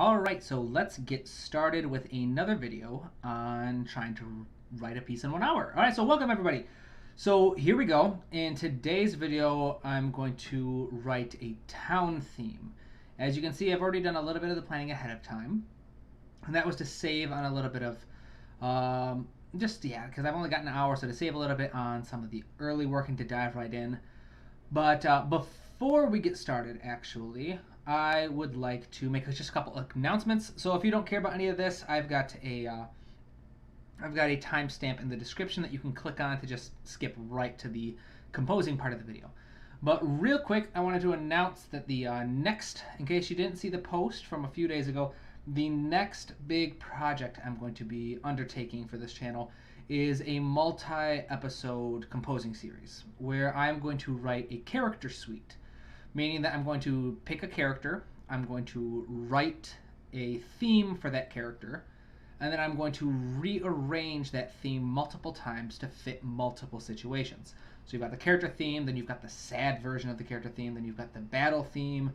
Alright, so let's get started with another video on trying to write a piece in 1 hour. Alright, so welcome everybody. So here we go. In today's video, I'm going to write a town theme. As you can see, I've already done a little bit of the planning ahead of time. And that was to save on a little bit of, because I've only got an hour, so to save a little bit on some of the early work and to dive right in. But before we get started, actually, I would like to make just a couple of announcements. So if you don't care about any of this, I've got a timestamp in the description that you can click on to just skip right to the composing part of the video. But real quick, I wanted to announce that the next, in case you didn't see the post from a few days ago, the next big project I'm going to be undertaking for this channel is a multi-episode composing series where I'm going to write a character suite, meaning that I'm going to pick a character, I'm going to write a theme for that character, and then I'm going to rearrange that theme multiple times to fit multiple situations. So you've got the character theme, then you've got the sad version of the character theme, then you've got the battle theme,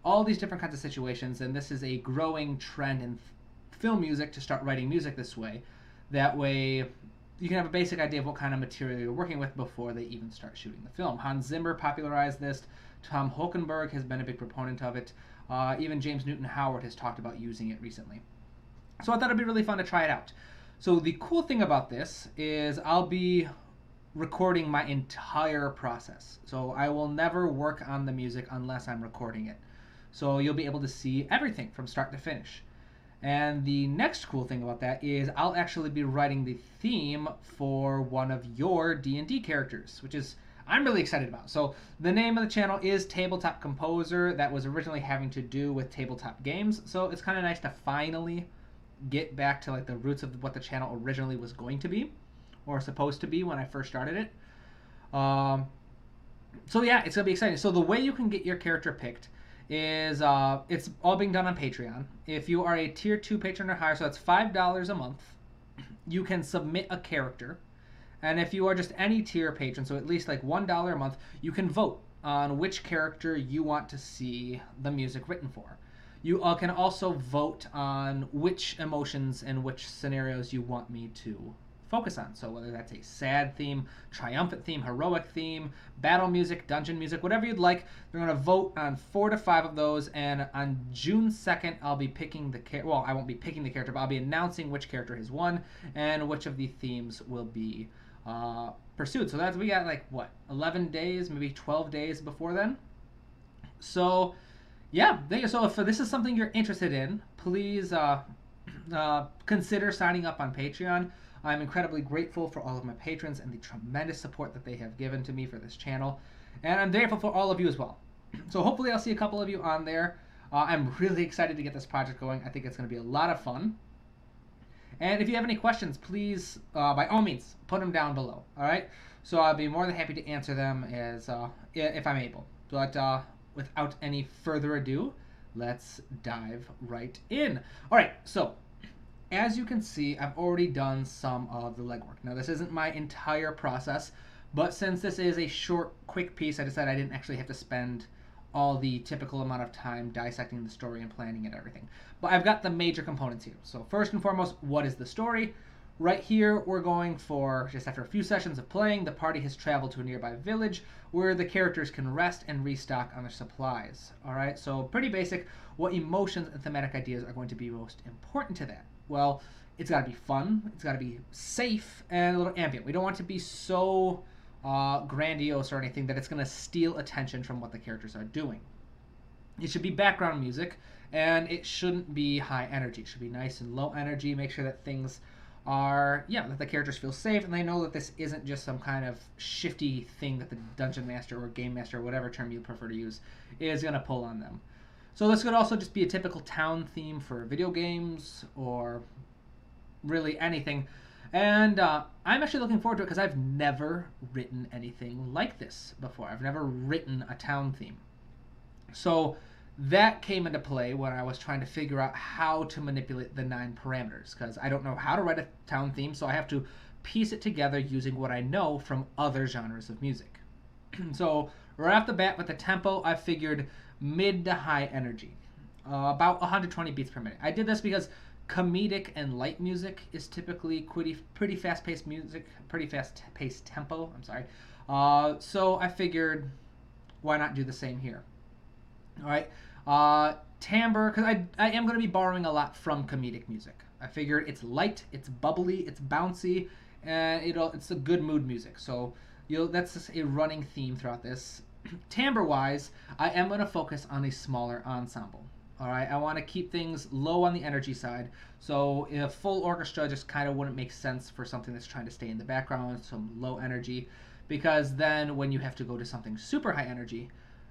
all these different kinds of situations, and this is a growing trend in film music to start writing music this way. That way you can have a basic idea of what kind of material you're working with before they even start shooting the film. Hans Zimmer popularized this. Tom Holkenborg has been a big proponent of it. Even James Newton Howard has talked about using it recently. So I thought it'd be really fun to try it out. So the cool thing about this is I'll be recording my entire process. So I will never work on the music unless I'm recording it. So you'll be able to see everything from start to finish. And the next cool thing about that is I'll actually be writing the theme for one of your D&D characters, which is I'm really excited about. So the name of the channel is Tabletop Composer. That was originally having to do with tabletop games. So it's kind of nice to finally get back to like the roots of what the channel originally was going to be, or supposed to be when I first started it. So yeah, it's gonna be exciting. So the way you can get your character picked is it's all being done on Patreon. If you are a tier 2 patron or higher, so that's $5 a month, you can submit a character. And if you are just any tier patron, so at least like $1 a month, you can vote on which character you want to see the music written for. You can also vote on which emotions and which scenarios you want me to focus on. So whether that's a sad theme, triumphant theme, heroic theme, battle music, dungeon music, whatever you'd like, they're going to vote on 4 to 5 of those. And on June 2nd, I'll be picking the character. Well, I won't be picking the character, but I'll be announcing which character has won and which of the themes will be pursued. So we got like what, 11 days, maybe 12 days before then. So yeah, so if this is something you're interested in, please consider signing up on Patreon. I'm incredibly grateful for all of my patrons and the tremendous support that they have given to me for this channel, and I'm grateful for all of you as well. So hopefully I'll see a couple of you on there. I'm really excited to get this project going. I think it's going to be a lot of fun. And if you have any questions, please, by all means, put them down below, all right? So I'll be more than happy to answer them as if I'm able. But without any further ado, let's dive right in. All right, so as you can see, I've already done some of the legwork. Now, this isn't my entire process, but since this is a short, quick piece, I decided I didn't actually have to spend all the typical amount of time dissecting the story and planning and everything. But I've got the major components here. So first and foremost, what is the story? Right here, we're going for, just after a few sessions of playing, the party has traveled to a nearby village where the characters can rest and restock on their supplies. All right, so pretty basic. What emotions and thematic ideas are going to be most important to that? Well, it's got to be fun, it's got to be safe, and a little ambient. We don't want it to be so grandiose or anything that it's going to steal attention from what the characters are doing. It should be background music, and it shouldn't be high energy. It should be nice and low energy. Make sure that things are, that the characters feel safe, and they know that this isn't just some kind of shifty thing that the dungeon master or game master, or whatever term you prefer to use, is going to pull on them. So this could also just be a typical town theme for video games or really anything. And I'm actually looking forward to it because I've never written anything like this before. I've never written a town theme. So that came into play when I was trying to figure out how to manipulate the 9 parameters, because I don't know how to write a town theme, so I have to piece it together using what I know from other genres of music. So right off the bat with the tempo, I figured mid to high energy. about 120 beats per minute. I did this because comedic and light music is typically pretty fast-paced music, pretty fast-paced tempo. I'm sorry. So I figured, why not do the same here? All right. Timbre, because I am going to be borrowing a lot from comedic music. I figured it's light, it's bubbly, it's bouncy, and it's a good mood music. So that's just a running theme throughout this. Timbre-wise, I am going to focus on a smaller ensemble. All right, I want to keep things low on the energy side. So a full orchestra just kind of wouldn't make sense for something that's trying to stay in the background, some low energy, because then when you have to go to something super high energy,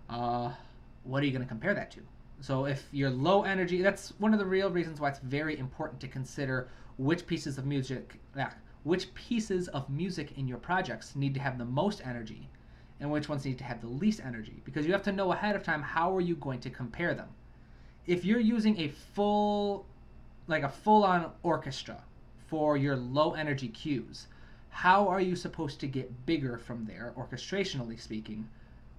what are you going to compare that to? So if you're low energy, that's one of the real reasons why it's very important to consider which pieces of music in your projects need to have the most energy and which ones need to have the least energy, because you have to know ahead of time how are you going to compare them. If you're using a full-on orchestra for your low energy cues, how are you supposed to get bigger from there, orchestrationally speaking,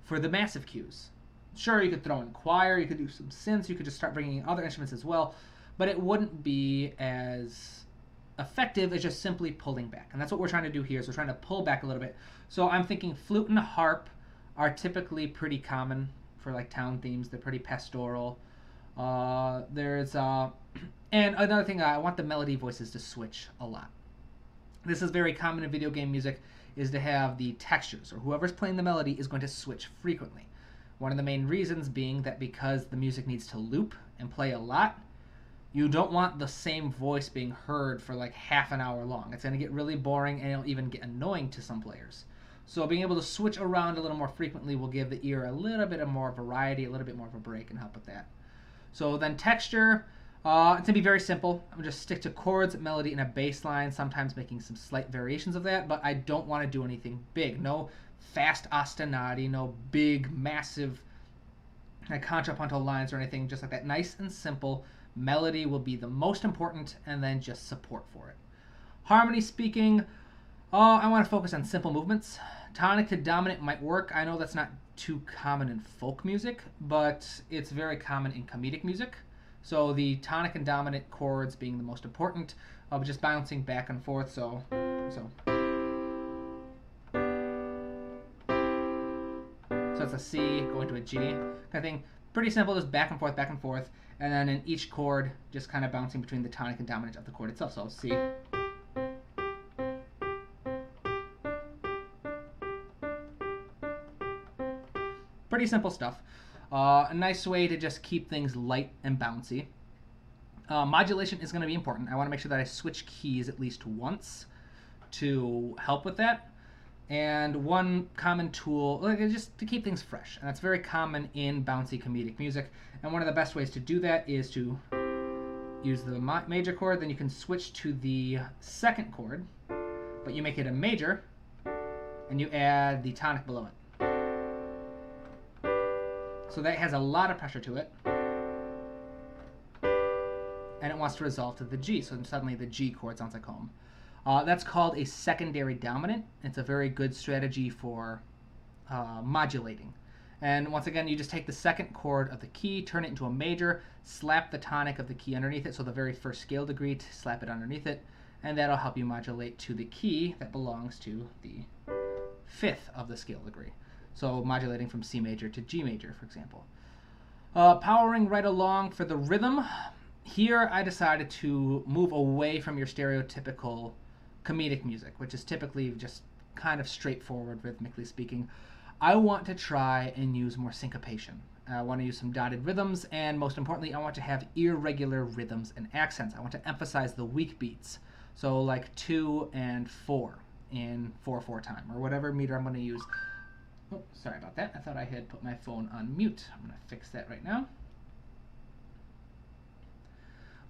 for the massive cues? Sure, you could throw in choir, you could do some synths, you could just start bringing in other instruments as well, but it wouldn't be as effective as just simply pulling back. And that's what we're trying to do here, is we're trying to pull back a little bit. So I'm thinking flute and harp are typically pretty common for like town themes. They're pretty pastoral. And another thing, I want the melody voices to switch a lot. This is very common in video game music, is to have the textures, or whoever's playing the melody is going to switch frequently. One of the main reasons being that because the music needs to loop and play a lot, you don't want the same voice being heard for like half an hour long. It's going to get really boring, and it'll even get annoying to some players. So being able to switch around a little more frequently will give the ear a little bit of more variety, a little bit more of a break, and help with that. So then texture, it's going to be very simple. I'm going to just stick to chords, melody, and a bass line, sometimes making some slight variations of that, but I don't want to do anything big. No fast ostinati, no big, massive contrapuntal lines or anything, just like that. Nice and simple. Melody will be the most important, and then just support for it. Harmony speaking, I want to focus on simple movements. Tonic to dominant might work. I know that's not too common in folk music, but it's very common in comedic music. So the tonic and dominant chords being the most important, just bouncing back and forth. So it's a C going to a G kind of thing. Pretty simple, just back and forth, and then in each chord, just kind of bouncing between the tonic and dominant of the chord itself. So C. Pretty simple stuff. A nice way to just keep things light and bouncy. Modulation is going to be important. I want to make sure that I switch keys at least once to help with that. And one common tool, just to keep things fresh, and that's very common in bouncy comedic music. And one of the best ways to do that is to use the major chord, then you can switch to the second chord, but you make it a major, and you add the tonic below it. So that has a lot of pressure to it, and it wants to resolve to the G, so suddenly the G chord sounds like home. That's called a secondary dominant. It's a very good strategy for modulating. And once again, you just take the second chord of the key, turn it into a major, slap the tonic of the key underneath it, so the very first scale degree, slap it underneath it, and that'll help you modulate to the key that belongs to the fifth of the scale degree. So modulating from C major to G major, for example. Powering right along for the rhythm. Here I decided to move away from your stereotypical comedic music, which is typically just kind of straightforward rhythmically speaking. I want to try and use more syncopation. I want to use some dotted rhythms, and most importantly, I want to have irregular rhythms and accents. I want to emphasize the weak beats. So like 2 and 4 in 4/4 time, or whatever meter I'm going to use. Oh, sorry about that. I thought I had put my phone on mute. I'm going to fix that right now.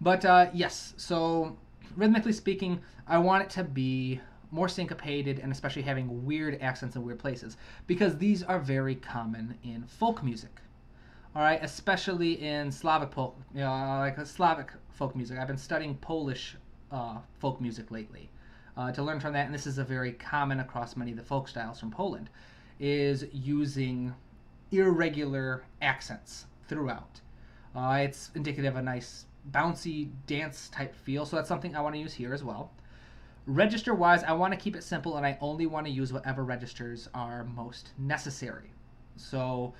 But yes, so rhythmically speaking, I want it to be more syncopated, and especially having weird accents in weird places, because these are very common in folk music. All right, especially in Slavic folk music. I've been studying Polish folk music lately to learn from that, and this is a very common across many of the folk styles from Poland, is using irregular accents throughout. It's indicative of a nice bouncy dance type feel, so that's something I want to use here as well. Register wise, I want to keep it simple and I only want to use whatever registers are most necessary. So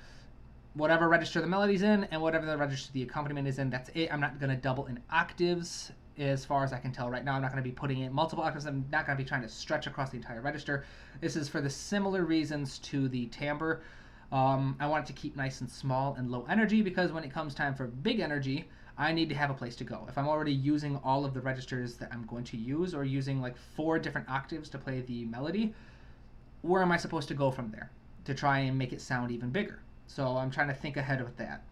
whatever register the melody's in and whatever the register the accompaniment is in, that's it. I'm not going to double in octaves as far as I can tell right now. I'm not going to be putting in multiple octaves. I'm not going to be trying to stretch across the entire register. This is for the similar reasons to the timbre. I want it to keep nice and small and low energy because when it comes time for big energy, I need to have a place to go. If I'm already using all of the registers that I'm going to use or using like 4 different octaves to play the melody, where am I supposed to go from there to try and make it sound even bigger? So I'm trying to think ahead of that.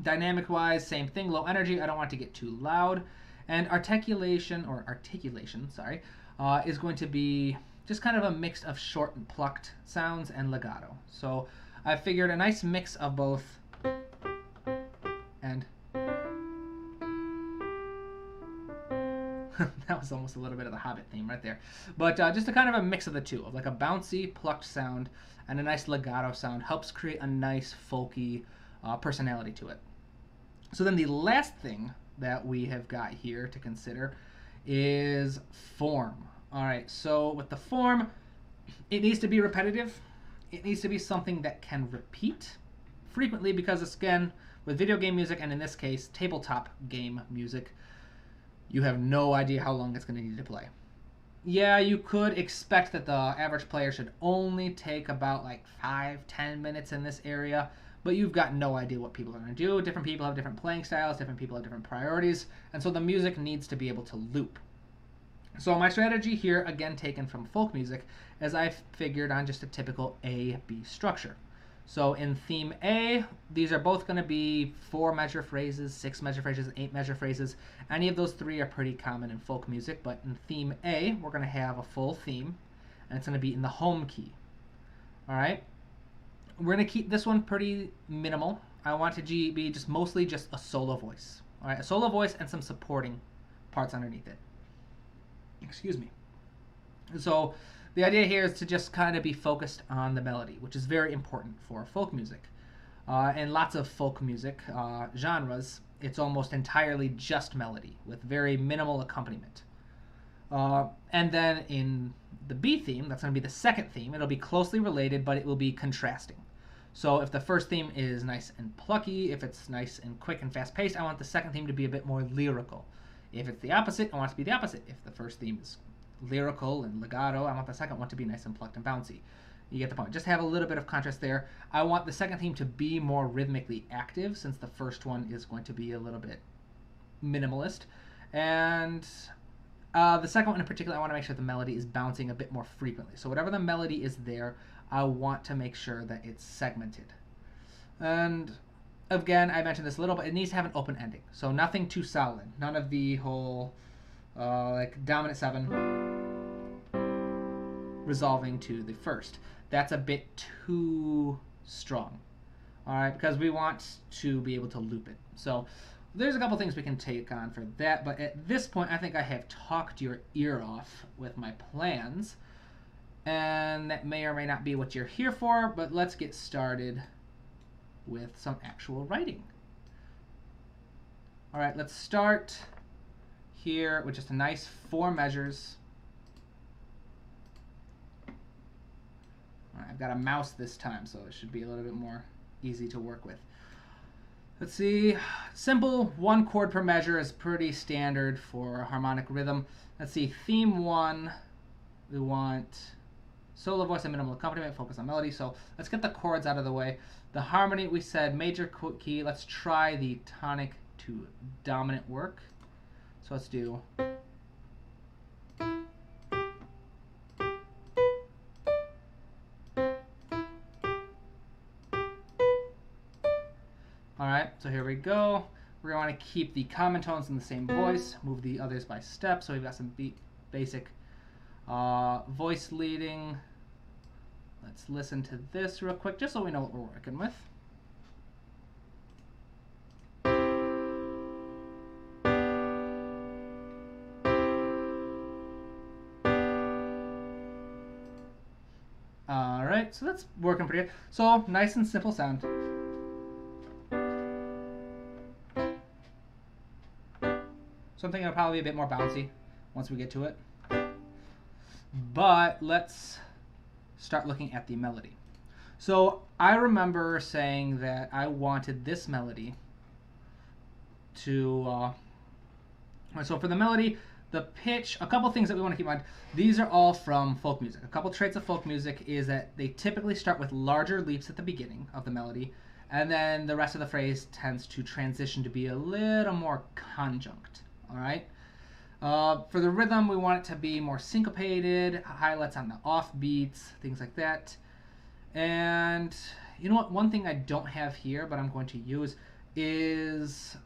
Dynamic wise, same thing, low energy. I don't want it to get too loud. And articulation, is going to be just kind of a mix of short and plucked sounds and legato. So I figured a nice mix of both and that was almost a little bit of the Hobbit theme right there. But just a kind of a mix of the two, of like a bouncy, plucked sound and a nice legato sound helps create a nice folky personality to it. So then the last thing that we have got here to consider is form. All right, so with the form, it needs to be repetitive. It needs to be something that can repeat frequently because, again, with video game music, and in this case, tabletop game music, you have no idea how long it's going to need to play. Yeah, you could expect that the average player should only take about like 5-10 minutes in this area, but you've got no idea what people are going to do. Different people have different playing styles, different people have different priorities, and so the music needs to be able to loop. So my strategy here, again taken from folk music, is I've figured on just a typical A-B structure. So in theme A, these are both going to be 4 measure phrases, 6 measure phrases, 8 measure phrases. Any of those 3 are pretty common in folk music, but in theme A, we're going to have a full theme, and it's going to be in the home key. All right? We're going to keep this one pretty minimal. I want it to be just mostly just a solo voice. All right, a solo voice and some supporting parts underneath it. Excuse me. So the idea here is to just kind of be focused on the melody, which is very important for folk music. And lots of folk music genres, it's almost entirely just melody with very minimal accompaniment. And then in the B theme, that's going to be the second theme. It'll be closely related, but it will be contrasting. So if the first theme is nice and plucky, if it's nice and quick and fast-paced, I want the second theme to be a bit more lyrical. If it's the opposite, I want it to be the opposite. If the first theme is lyrical and legato, I want the second one to be nice and plucked and bouncy. You get the point. Just have a little bit of contrast there. I want the second theme to be more rhythmically active since the first one is going to be a little bit minimalist. And the second one in particular, I want to make sure the melody is bouncing a bit more frequently. So whatever the melody is there, I want to make sure that it's segmented. And again, I mentioned this a little, but it needs to have an open ending. So nothing too solid. None of the whole like dominant 7 resolving to the first. That's a bit too strong. All right, because we want to be able to loop it. So there's a couple things we can take on for that, but at this point, I think I have talked your ear off with my plans, and that may or may not be what you're here for, but let's get started with some actual writing. All right, let's start here with just a nice 4 measures. All right, I've got a mouse this time, so it should be a little bit more easy to work with. Let's see, simple 1 chord per measure is pretty standard for harmonic rhythm. Let's see, theme 1, we want solo voice and minimal accompaniment, focus on melody. So let's get the chords out of the way. The harmony, we said major key. Let's try the tonic to dominant work. So let's do. All right, so here we go. We're going to want to keep the common tones in the same voice, move the others by step. So we've got some basic voice leading. Let's listen to this real quick, just so we know what we're working with. All right, so that's working pretty good. So nice and simple sound. Something that'll probably be a bit more bouncy once we get to it. But let's start looking at the melody. So I remember saying that I wanted this melody to... so for the melody, the pitch, a couple things that we want to keep in mind. These are all from folk music. A couple traits of folk music is that they typically start with larger leaps at the beginning of the melody, and then the rest of the phrase tends to transition to be a little more conjunct. All right. For the rhythm, we want it to be more syncopated, highlights on the offbeats, things like that. And you know what? One thing I don't have here, but I'm going to use is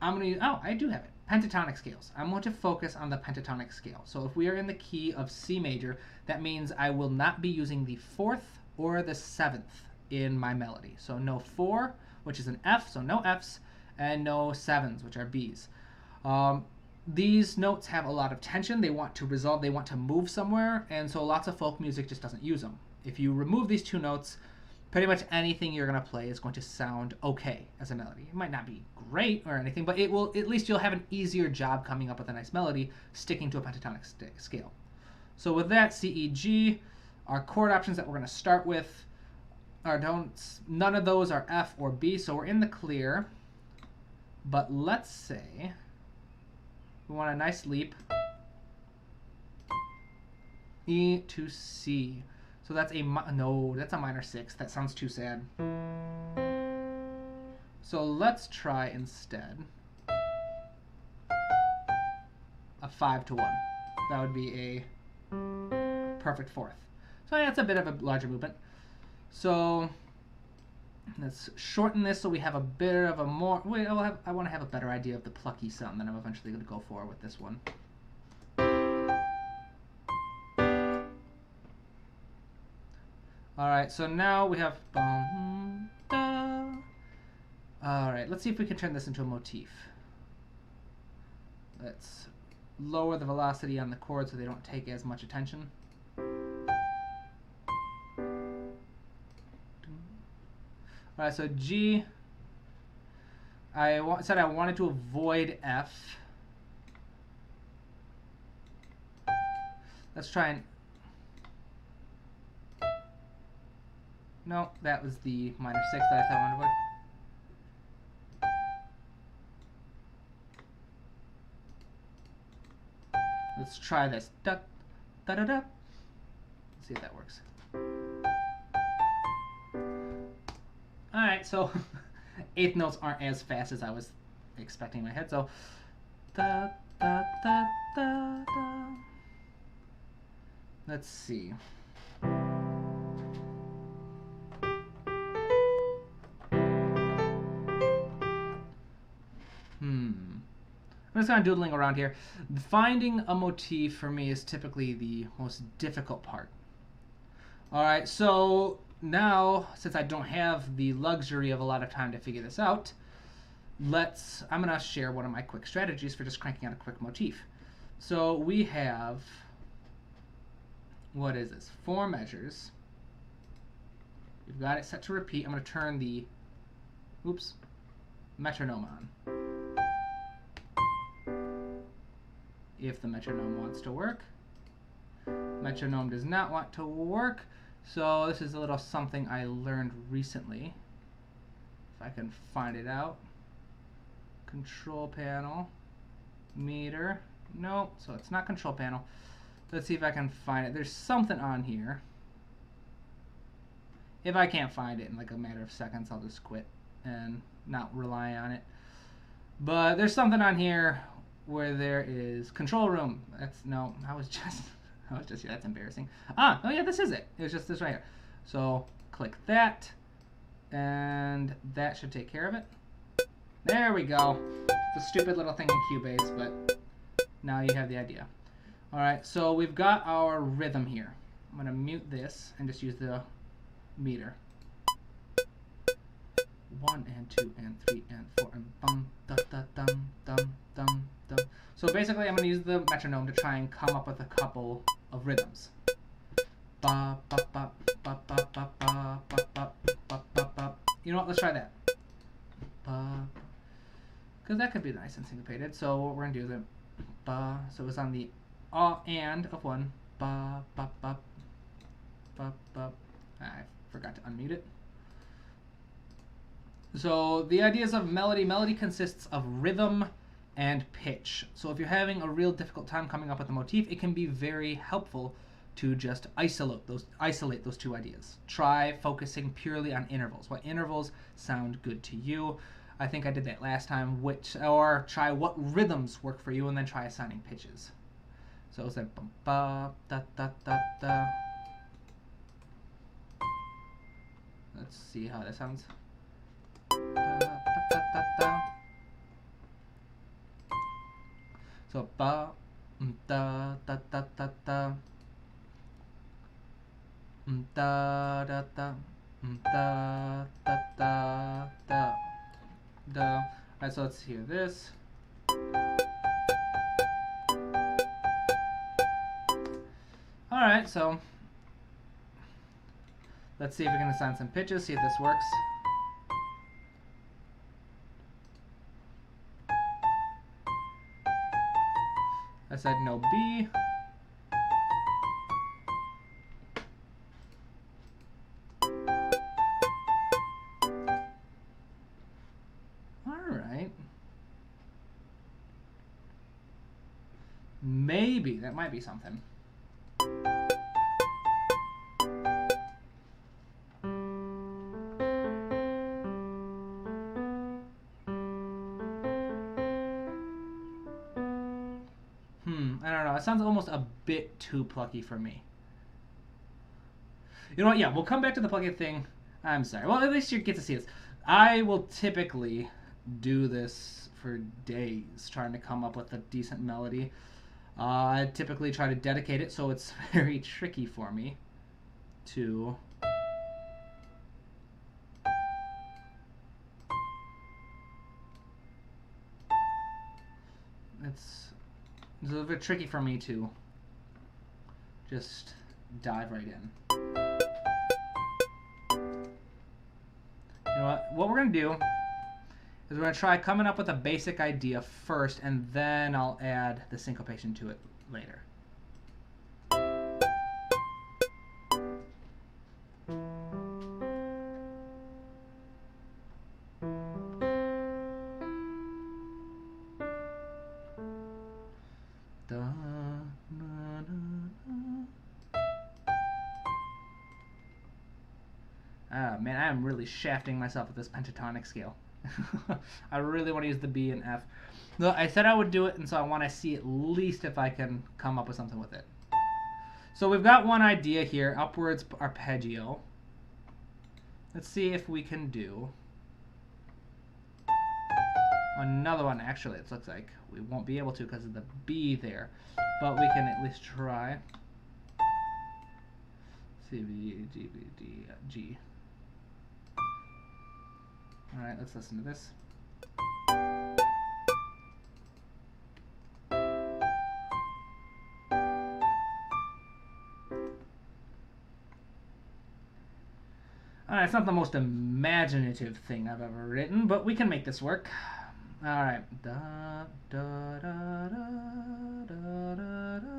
I do have it. Pentatonic scales. I'm going to focus on the pentatonic scale. So if we are in the key of C major, that means I will not be using the 4th or the 7th in my melody. So no 4, which is an F, so no Fs, and no 7s, which are Bs. These notes have a lot of tension. They want to resolve, they want to move somewhere, and so lots of folk music just doesn't use them. If you remove these 2 notes, pretty much anything you're going to play is going to sound okay as a melody. It might not be great or anything, but it will, at least you'll have an easier job coming up with a nice melody sticking to a pentatonic scale. So with that, C, E, G, our chord options that we're going to start with none of those are F or B, so we're in the clear. But let's say we want a nice leap. E to C. So that's that's a minor 6. That sounds too sad. So let's try instead a 5 to 1. That would be a perfect 4th. So yeah, it's a bit of a larger movement. So let's shorten this so we have a bit of a more... I want to have a better idea of the plucky sound that I'm eventually going to go for with this one. Alright, so now we have... Alright, let's see if we can turn this into a motif. Let's lower the velocity on the chords so they don't take as much attention. Alright, so G, I said I wanted to avoid F. Let's try and... No, that was the minor 6 that I thought I wanted to avoid. Let's try this. Da, da, da, da. Let's see if that works. Alright, so 8th notes aren't as fast as I was expecting in my head, so da, da, da, da, da. Let's see. I'm just kind of doodling around here. Finding a motif for me is typically the most difficult part. Alright, so now, since I don't have the luxury of a lot of time to figure this out, I'm going to share one of my quick strategies for just cranking out a quick motif. So we have, what is this? 4 measures. We've got it set to repeat. I'm going to turn the, metronome on. If the metronome wants to work. Metronome does not want to work. So this is a little something I learned recently. If I can find it out. Control panel. Meter. No, so it's not control panel. Let's see if I can find it. There's something on here. If I can't find it in like a matter of seconds, I'll just quit and not rely on it. But there's something on here where there is control room. I was just here. That's embarrassing. Oh yeah, this is it. It was just this right here. So click that, and that should take care of it. There we go. It's a stupid little thing in Cubase, but now you have the idea. All right, so we've got our rhythm here. I'm gonna mute this and just use the meter. 1 and 2 and 3 and 4 and bum da da dum dum dum dum. So basically, I'm going to use the metronome to try and come up with a couple of rhythms. Ba ba ba ba ba ba ba ba ba ba ba ba. You know what? Let's try that. Ba, because that could be nice and syncopated. So what we're going to do is ba. So it was on the and of one. Ba ba ba ba ba. I forgot to unmute it. So the ideas of melody. Melody consists of rhythm and pitch. So if you're having a real difficult time coming up with a motif, it can be very helpful to just isolate those two ideas. Try focusing purely on intervals. What intervals sound good to you? I think I did that last time. Or try what rhythms work for you, and then try assigning pitches. So it's like bum ba da da da da. Let's see how that sounds. Da, da, da, da, da. So ba da da da da da. Da da da da da da da da. Alright, so let's hear this. Alright, so let's see if we can assign some pitches, see if this works. I said no B. Alright. Maybe that might be something. I don't know. It sounds almost a bit too plucky for me. You know what? Yeah, we'll come back to the plucky thing. I'm sorry. Well, at least you get to see this. I will typically do this for days, trying to come up with a decent melody. I typically try to dedicate it, so it's very tricky for me to... It's a little bit tricky for me to just dive right in. You know what? What we're going to do is we're going to try coming up with a basic idea first, and then I'll add the syncopation to it later. Man, I am really shafting myself with this pentatonic scale. I really want to use the B and F. No, I said I would do it, and so I want to see at least if I can come up with something with it. So we've got one idea here, upwards arpeggio. Let's see if we can do another one. Actually, it looks like we won't be able to because of the B there, but we can at least try. C, B, G, B, D, G. All right, let's listen to this. Alright, it's not the most imaginative thing I've ever written, but we can make this work. Alright. Da, da, da, da, da, da, da.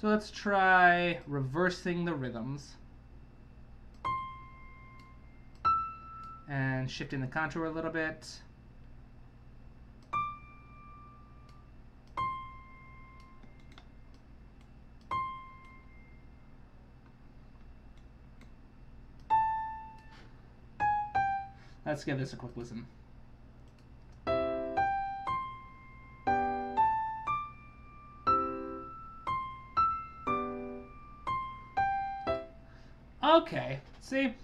So let's try reversing the rhythms and shifting the contour a little bit. Let's give this a quick listen. Okay, see?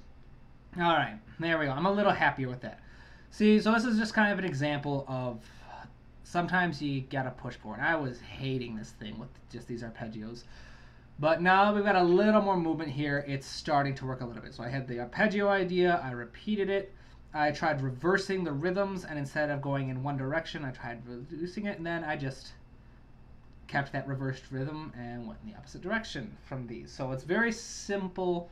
Alright, there we go. I'm a little happier with that. See, so this is just kind of an example of sometimes you gotta push forward. I was hating this thing with just these arpeggios. But now we've got a little more movement here. It's starting to work a little bit. So I had the arpeggio idea, I repeated it. I tried reversing the rhythms, and instead of going in one direction, I tried reducing it, and then I just kept that reversed rhythm and went in the opposite direction from these. So it's very simple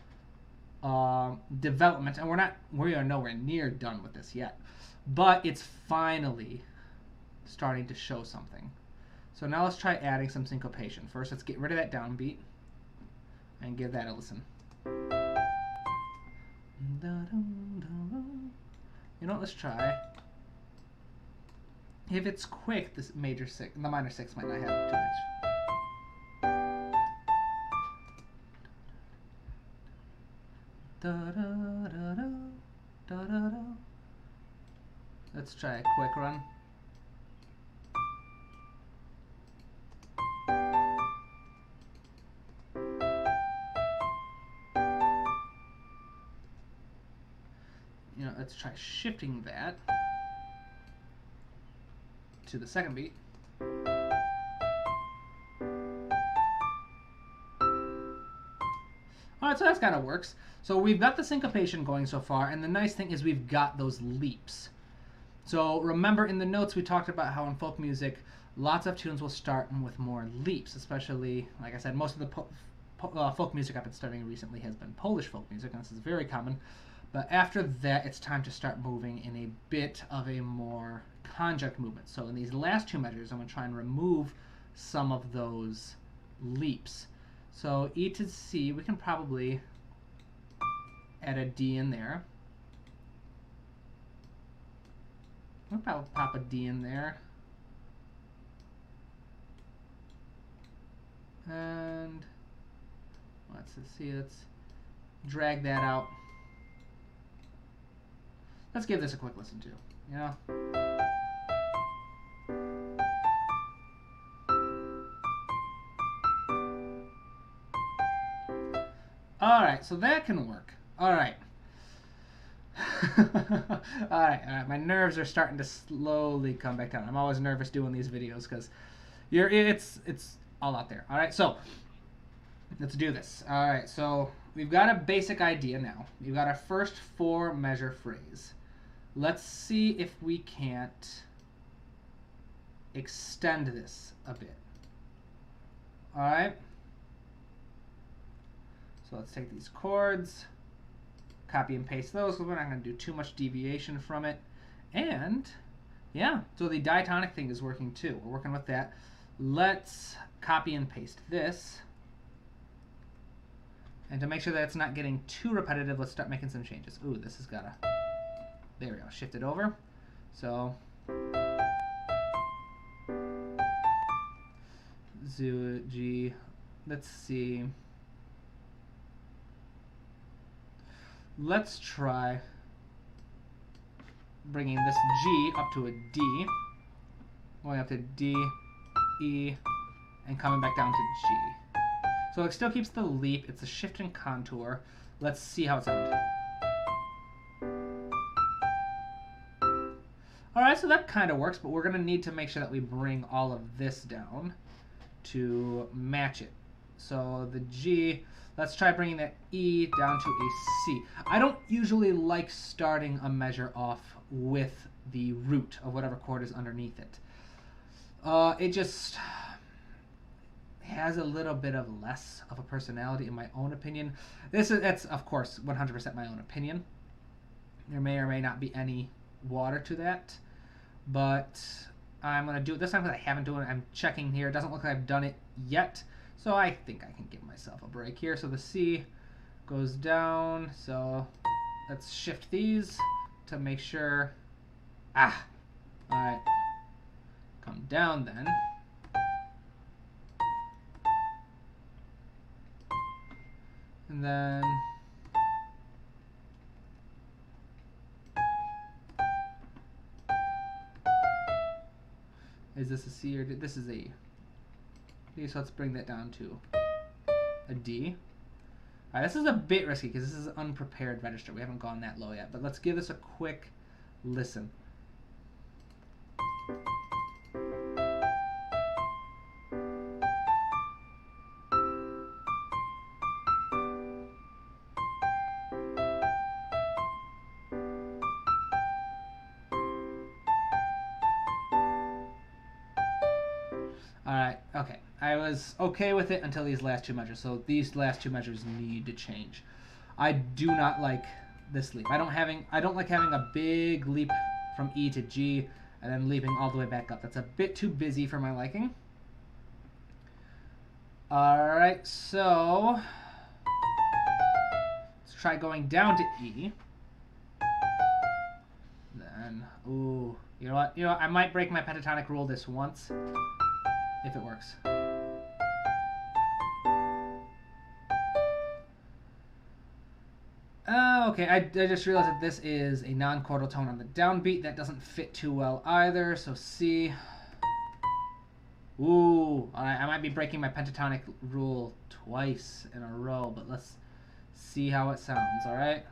development, and we are nowhere near done with this yet. but it's finally starting to show something. So now let's try adding some syncopation. First, let's get rid of that downbeat and give that a listen. You know what, let's try. If it's quick, this major six, the minor six might not have too much. Da, da, da, da, da, da, da. Let's try a quick run. You know, let's try shifting that to the second beat. Alright, so that kind of works. So we've got the syncopation going so far, and the nice thing is we've got those leaps. So remember in the notes we talked about how in folk music, lots of tunes will start with more leaps, especially, like I said, most of the folk music I've been studying recently has been Polish folk music, and this is very common. But after that, it's time to start moving in a bit of a more conjunct movement. So in these last two measures, I'm going to try and remove some of those leaps. So E to C, we can probably add a D in there. We'll probably pop a D in there. And let's see, let's drag that out. Let's give this a quick listen to, you know? Alright, so that can work. Alright. Alright, my nerves are starting to slowly come back down. I'm always nervous doing these videos because it's all out there. Alright, so let's do this. Alright, so we've got a basic idea now. We've got our first 4 measure phrase. Let's see if we can't extend this a bit. Alright. So let's take these chords, copy and paste those because we're not going to do too much deviation from it. And yeah, so the diatonic thing is working too. We're working with that. Let's copy and paste this. And to make sure that it's not getting too repetitive, let's start making some changes. Ooh, this has got to, there we go, shift it over. So, G, let's see. Let's try bringing this G up to a D, going up to D, E, and coming back down to G. So it still keeps the leap, it's a shift and contour. Let's see how it sounds. Alright, so that kind of works, but we're going to need to make sure that we bring all of this down to match it. So the G, let's try bringing that E down to a C. I don't usually like starting a measure off with the root of whatever chord is underneath it. It just has a little bit of less of a personality in my own opinion. That's of course 100% my own opinion. There may or may not be any water to that, but I'm going to do it this time because I haven't done it. I'm checking here. It doesn't look like I've done it yet. So I think I can give myself a break here. So the C goes down. So let's shift these to make sure. All right. Come down then. And then is this a C or D? This is a D, so let's bring that down to a D. Alright, this is a bit risky because this is an unprepared register. We haven't gone that low yet, but let's give this a quick listen. Alright, okay. I was okay with it until these last 2 measures. So these last 2 measures need to change. I do not like this leap. I don't like having a big leap from E to G and then leaping all the way back up. That's a bit too busy for my liking. Alright, so let's try going down to E. Then, ooh, you know what? I might break my pentatonic rule this once, if it works. Okay, I just realized that this is a non-chordal tone on the downbeat. That doesn't fit too well either, so C. Ooh, alright, I might be breaking my pentatonic rule twice in a row, but let's see how it sounds, alright?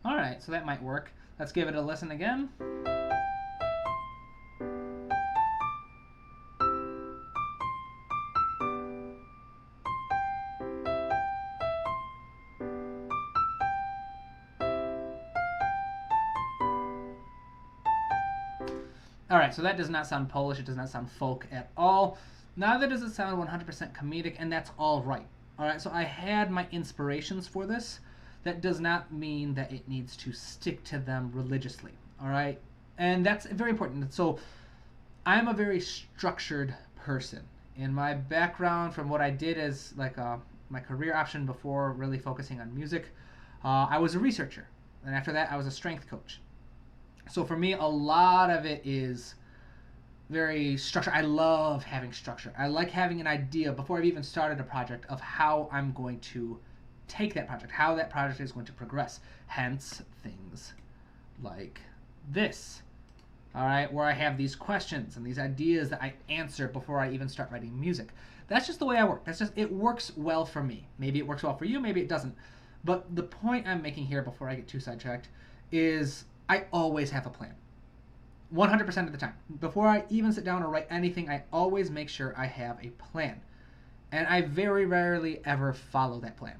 Alright, so that might work. Let's give it a listen again. Alright, so that does not sound Polish, it does not sound folk at all. Neither does it sound 100% comedic, and that's all right. Alright, so I had my inspirations for this. That does not mean that it needs to stick to them religiously. Alright? And that's very important. So I'm a very structured person. In my background, from what I did as like my career option before really focusing on music, I was a researcher. And after that, I was a strength coach. So for me, a lot of it is very structured. I love having structure. I like having an idea before I've even started a project of how I'm going to take that project, how that project is going to progress. Hence, things like this. All right, where I have these questions and these ideas that I answer before I even start writing music. That's just the way I work. It works well for me. Maybe it works well for you, maybe it doesn't. But the point I'm making here before I get too sidetracked is I always have a plan. 100% of the time. Before I even sit down or write anything, I always make sure I have a plan. And I very rarely ever follow that plan.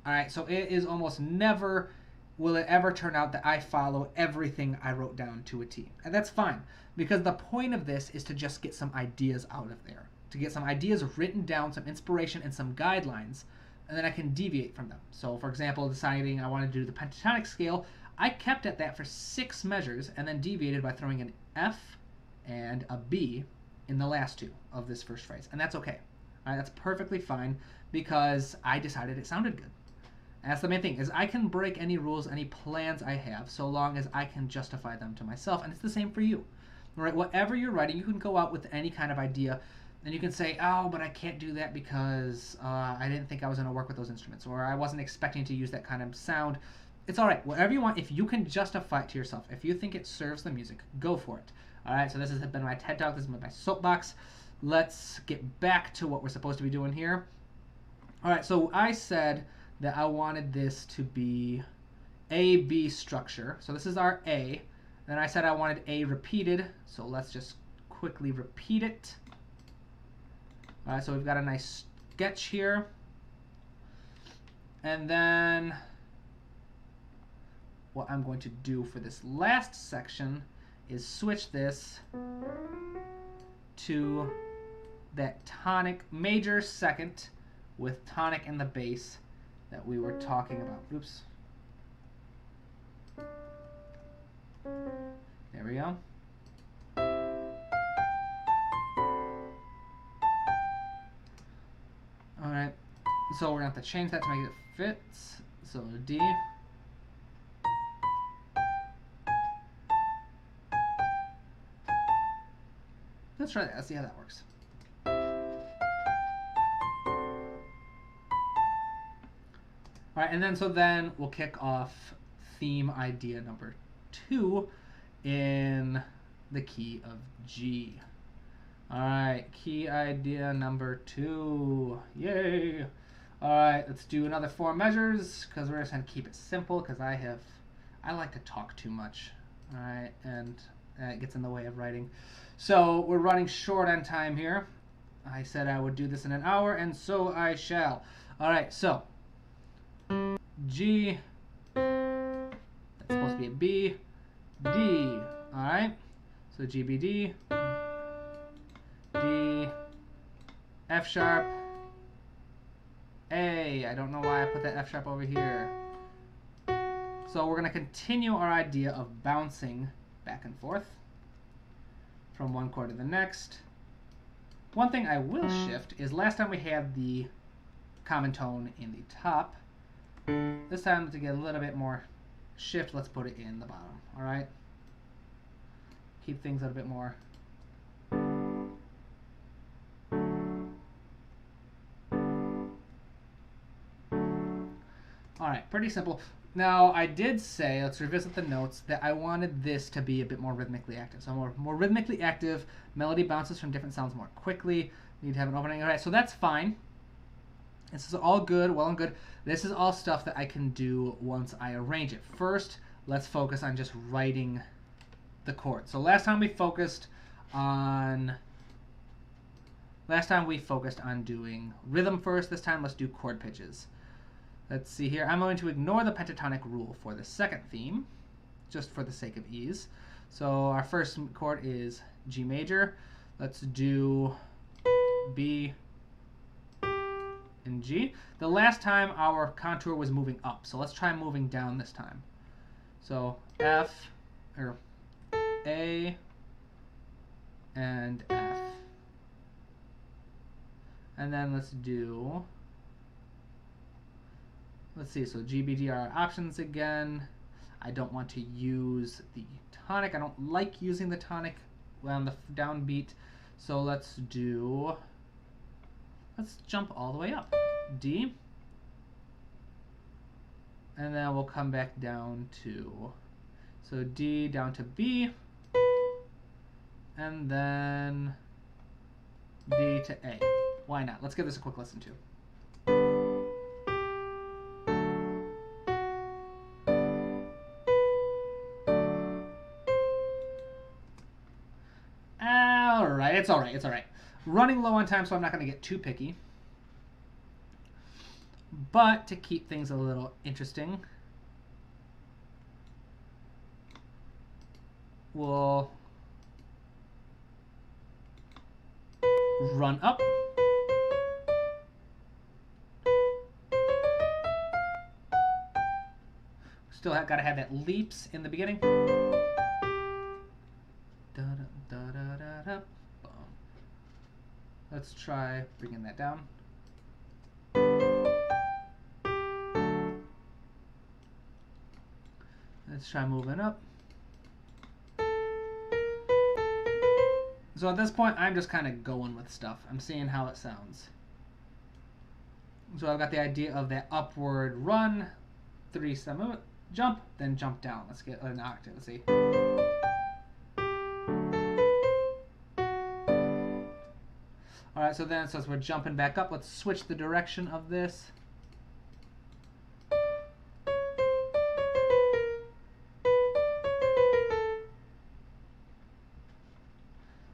Alright, so it is almost never will it ever turn out that I follow everything I wrote down to a T. And that's fine, because the point of this is to just get some ideas out of there. To get some ideas written down, some inspiration, and some guidelines, and then I can deviate from them. So for example, deciding I want to do the pentatonic scale, I kept at that for 6 measures and then deviated by throwing an F and a B in the last 2 of this first phrase. And that's okay. All right, that's perfectly fine because I decided it sounded good. And that's the main thing, is I can break any rules, any plans I have, so long as I can justify them to myself. And it's the same for you. All right, whatever you're writing, you can go out with any kind of idea and you can say, oh, but I can't do that because I didn't think I was going to work with those instruments, or I wasn't expecting to use that kind of sound. It's all right. Whatever you want, if you can justify it to yourself, if you think it serves the music, go for it. All right, so this has been my TED Talk. This has been my soapbox. Let's get back to what we're supposed to be doing here. All right, so I said that I wanted this to be A-B structure. So this is our A. Then I said I wanted A repeated. So let's just quickly repeat it. All right, so we've got a nice sketch here. And then what I'm going to do for this last section is switch this to that tonic major second with tonic in the bass that we were talking about. Oops. There we go. All right. So we're going to have to change that to make it fit. So D. Let's try that. Let's see how that works. All right, and then we'll kick off theme idea number 2 in the key of G. All right, key idea number 2. Yay! All right, let's do another 4 measures because we're just gonna keep it simple because I like to talk too much. All right, and it gets in the way of writing. So we're running short on time here. I said I would do this in an hour, and so I shall. All right, so G, that's supposed to be a B, D. All right, so G, B, D, D, F sharp, A. I don't know why I put that F sharp over here. So we're going to continue our idea of bouncing back and forth from one chord to the next. One thing I will shift is last time we had the common tone in the top. This time to get a little bit more shift, let's put it in the bottom. All right. Keep things a little bit more. All right, pretty simple. Now, I did say, let's revisit the notes, that I wanted this to be a bit more rhythmically active. So more rhythmically active, melody bounces from different sounds more quickly. Need to have an opening. All right, so that's fine. This is all good, well and good. This is all stuff that I can do once I arrange it. First, let's focus on just writing the chord. So last time we focused on doing rhythm first. This time let's do chord pitches. Let's see here. I'm going to ignore the pentatonic rule for the second theme, just for the sake of ease. So our first chord is G major. Let's do B and G. The last time our contour was moving up, so let's try moving down this time. So F, or A, and F. And then let's do, let's see, so G, B, D are our options again. I don't want to use the tonic. I don't like using the tonic on the downbeat. So let's jump all the way up. D. And then we'll come back down to, so D down to B. And then B to A. Why not? Let's give this a quick listen too. It's all right. Running low on time, so I'm not going to get too picky. But to keep things a little interesting, we'll run up. Still got to have that leaps in the beginning. Let's try bringing that down. Let's try moving up. So at this point, I'm just kind of going with stuff. I'm seeing how it sounds. So I've got the idea of that upward run, 3-step movement, jump, then jump down. Let's get an octave. Let's see. All right, so then since we're jumping back up, let's switch the direction of this.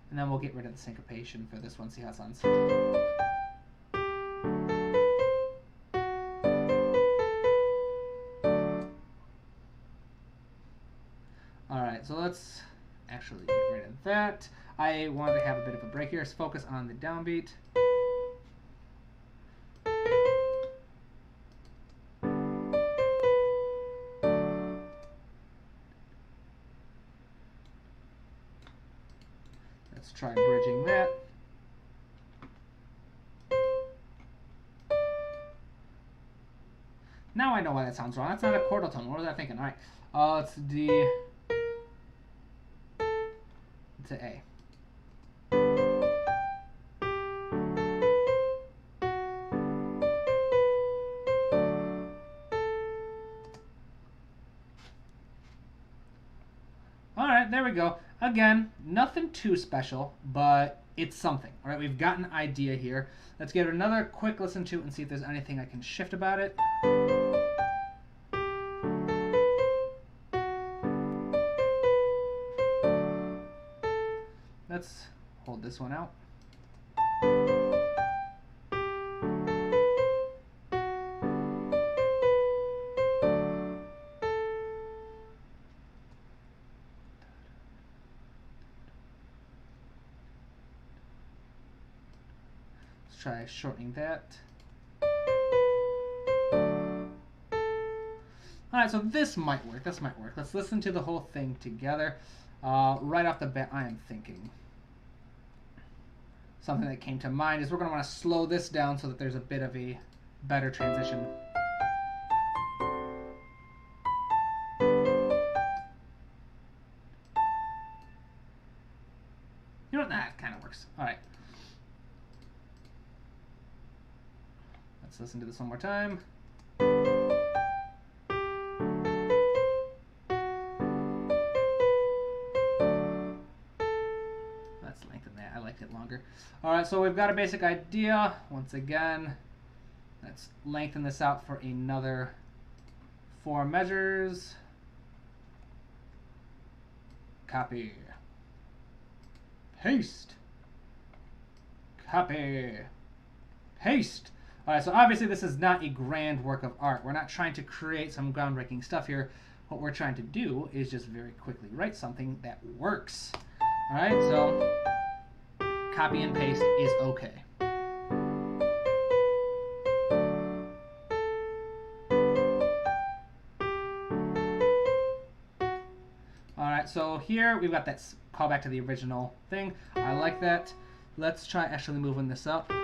And then we'll get rid of the syncopation for this one, see how it sounds. All right, so let's actually get rid of that. I wanted to have a bit of a break here. Let's focus on the downbeat. Let's try bridging that. Now I know why that sounds wrong. That's not a chordal tone. What was I thinking? All right, let's D to A. Alright, there we go. Again, nothing too special, but it's something. Alright, we've got an idea here. Let's give it another quick listen to and see if there's anything I can shift about it. Let's hold this one out. try shortening that. Alright, so this might work. This might work. Let's listen to the whole thing together. Right off the bat, I am thinking something that came to mind is we're going to want to slow this down so that there's a bit of a better transition. You know what? That kind of works. Alright. Let's listen to this one more time. Let's lengthen that. I liked it longer. Alright, so we've got a basic idea. Once again, let's lengthen this out for another 4 measures. Copy. Paste. Copy. Paste. Alright, so obviously this is not a grand work of art. We're not trying to create some groundbreaking stuff here. What we're trying to do is just very quickly write something that works. Alright, so copy and paste is okay. Alright, so here we've got that callback to the original thing. I like that. Let's try actually moving this up. So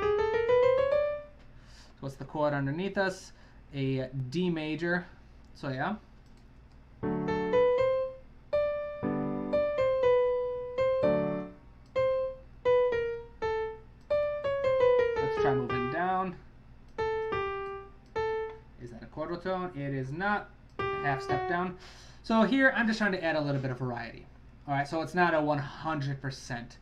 what's the chord underneath us? A D major. So yeah. Let's try moving down. Is that a chordal tone? It is not. Half step down. So here I'm just trying to add a little bit of variety. Alright, so it's not a 100%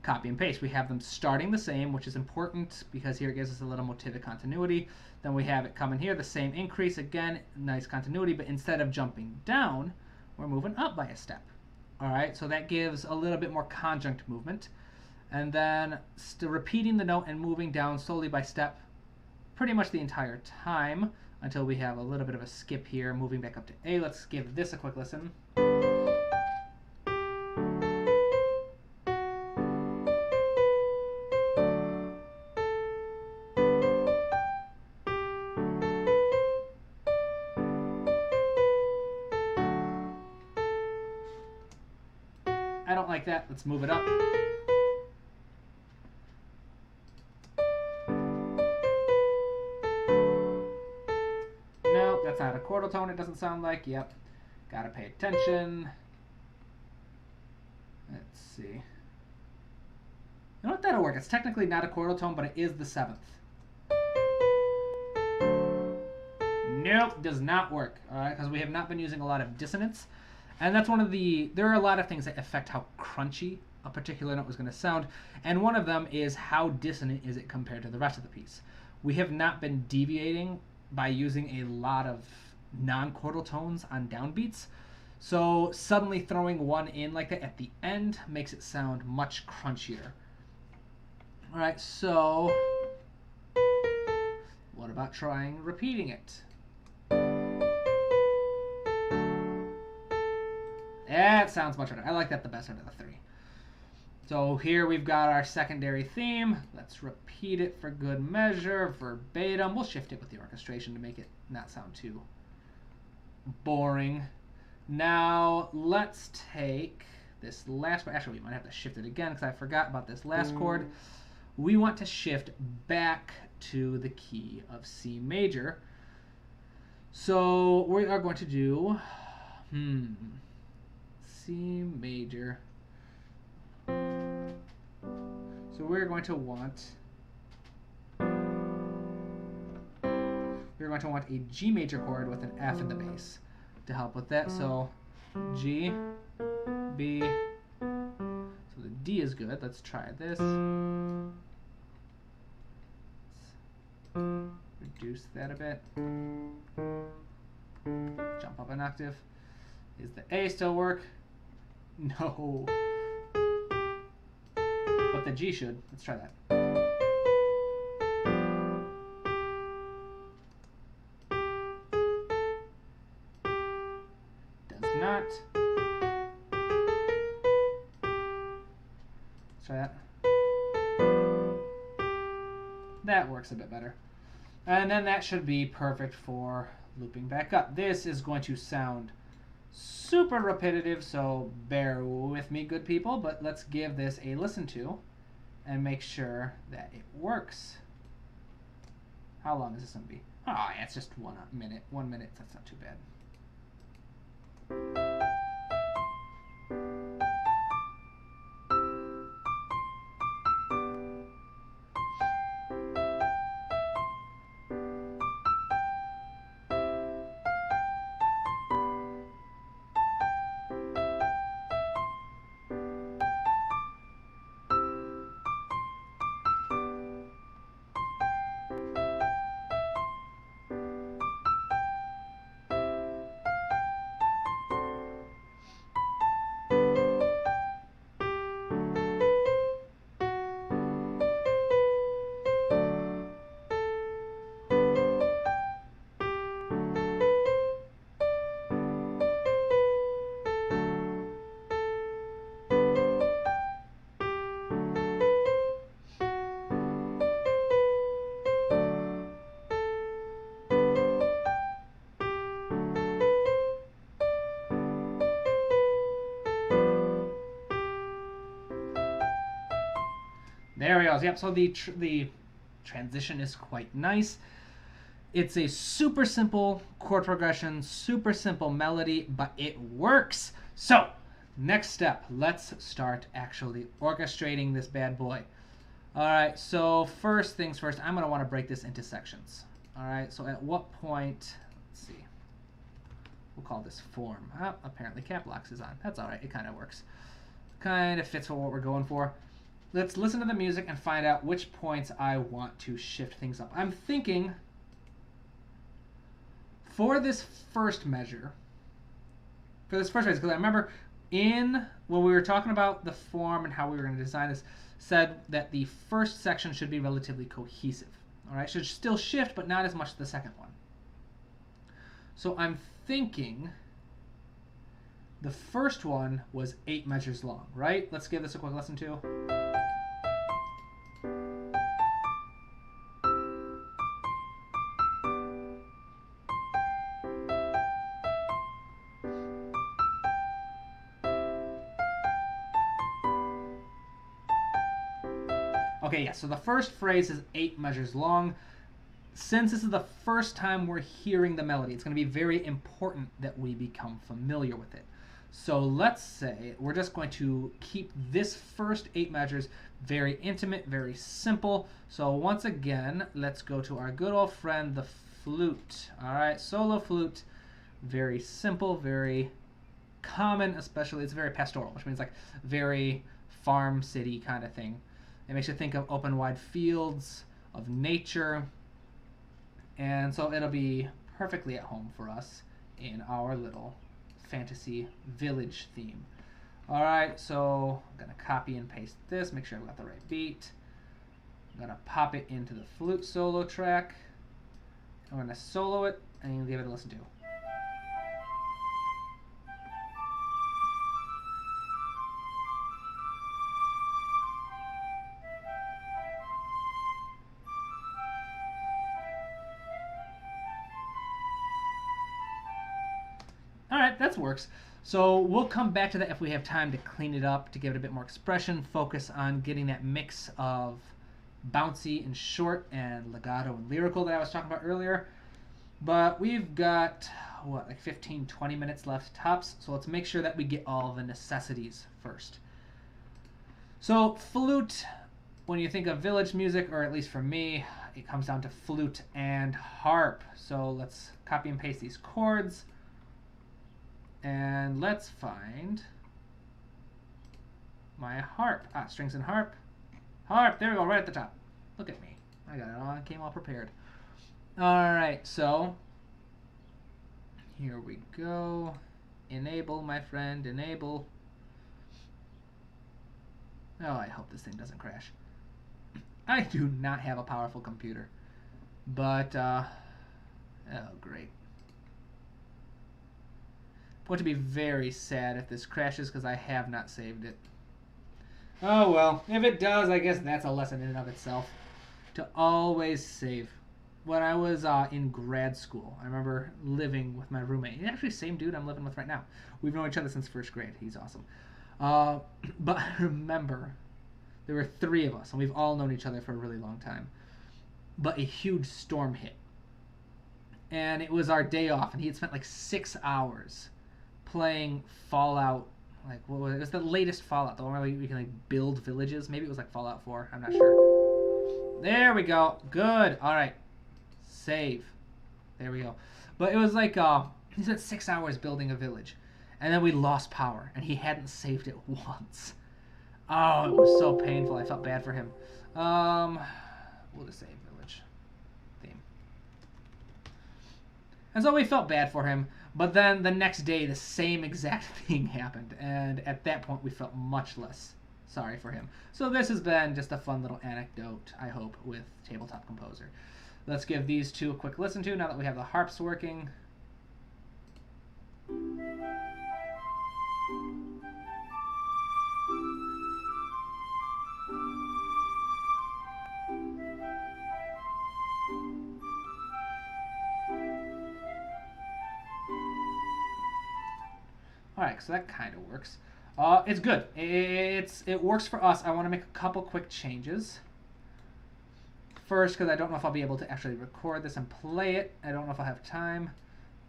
copy and paste. We have them starting the same, which is important because here it gives us a little motivic continuity. Then we have it coming here, the same increase, again, nice continuity, but instead of jumping down, we're moving up by a step. Alright, so that gives a little bit more conjunct movement. And then still repeating the note and moving down slowly by step pretty much the entire time until we have a little bit of a skip here, moving back up to A. Let's give this a quick listen. I don't like that. Let's move it up. No, that's not a chordal tone, it doesn't sound like. Yep. Gotta pay attention. Let's see. You know what? That'll work. It's technically not a chordal tone, but it is the 7th. Nope, does not work. Alright, because we have not been using a lot of dissonance. And that's one of the, there are a lot of things that affect how crunchy a particular note is going to sound. And one of them is how dissonant is it compared to the rest of the piece. We have not been deviating by using a lot of non-chordal tones on downbeats. So suddenly throwing one in like that at the end makes it sound much crunchier. All right, so what about trying repeating it? That sounds much better. I like that the best out of the 3. So here we've got our secondary theme. Let's repeat it for good measure, verbatim. We'll shift it with the orchestration to make it not sound too boring. Now let's take this last chord. Actually, we might have to shift it again because I forgot about this last chord. We want to shift back to the key of C major. So we are going to do C major. So we're going to want a G major chord with an F in the bass to help with that. So G, B, so the D is good. Let's try this. Let's reduce that a bit. Jump up an octave. Is the A still work? No. But the G should. Let's try that. Does not. Let's try that. that works a bit better. And then that should be perfect for looping back up. This is going to sound super repetitive, so bear with me, good people, but let's give this a listen to and make sure that it works. How long is this going to be? Oh, yeah, it's just 1 minute. 1 minute, that's not too bad. There we go. Yep, so the transition is quite nice. It's a super simple chord progression, super simple melody, but it works. So, next step, let's start actually orchestrating this bad boy. Alright, so first things first, I'm going to want to break this into sections. Alright, so at what point, let's see, we'll call this form. Oh, apparently cap locks is on. That's alright, it kind of works. Kind of fits for what we're going for. Let's listen to the music and find out which points I want to shift things up. I'm thinking for this first measure, because I remember when we were talking about the form and how we were going to design this, said that the first section should be relatively cohesive. All right, should still shift, but not as much as the second one. So I'm thinking the first one was 8 measures long, right? Let's give this a quick listen to. Okay, yeah, so the first phrase is 8 measures long. Since this is the first time we're hearing the melody, it's going to be very important that we become familiar with it. So let's say we're just going to keep this first 8 measures very intimate, very simple. So once again, let's go to our good old friend, the flute. All right, solo flute, very simple, very common, especially it's very pastoral, which means like very farm city kind of thing. It makes you think of open wide fields, of nature, and so it'll be perfectly at home for us in our little fantasy village theme. All right, so I'm gonna copy and paste this, make sure I've got the right beat. I'm gonna pop it into the flute solo track. I'm gonna solo it and give it a listen to. Alright, that works. So we'll come back to that if we have time to clean it up, to give it a bit more expression, focus on getting that mix of bouncy and short and legato and lyrical that I was talking about earlier. But we've got, what, like 15, 20 minutes left tops, so let's make sure that we get all the necessities first. So flute, when you think of village music, or at least for me, it comes down to flute and harp. So let's copy and paste these chords. And let's find my harp. Strings and harp. Harp, there we go, right at the top. Look at me. I got it all, I came all prepared. Alright, so here we go. Enable, my friend, enable. Oh, I hope this thing doesn't crash. I do not have a powerful computer. But, oh great. I'm going to be very sad if this crashes because I have not saved it. Oh well, if it does, I guess that's a lesson in and of itself. to always save. When I was in grad school, I remember living with my roommate. He's actually the same dude I'm living with right now. We've known each other since first grade. He's awesome. But I remember there were 3 of us, and we've all known each other for a really long time. But a huge storm hit. And it was our day off, and he had spent like 6 hours playing Fallout. Like, what was it? It was the latest Fallout, the one where we can like build villages. Maybe it was like Fallout 4. I'm not sure. There we go. Good. All right. Save. There we go. But it was like he spent 6 hours building a village, and then we lost power, and he hadn't saved it once. Oh, it was so painful. I felt bad for him. We'll just save village theme. And so we felt bad for him, but then the next day the same exact thing happened, and at that point we felt much less sorry for him. So this has been just a fun little anecdote, I hope, with Tabletop Composer. Let's give these 2 a quick listen to now that we have the harps working. Alright, so that kind of works. It's good. It works for us. I want to make a couple quick changes. First, because I don't know if I'll be able to actually record this and play it. I don't know if I'll have time.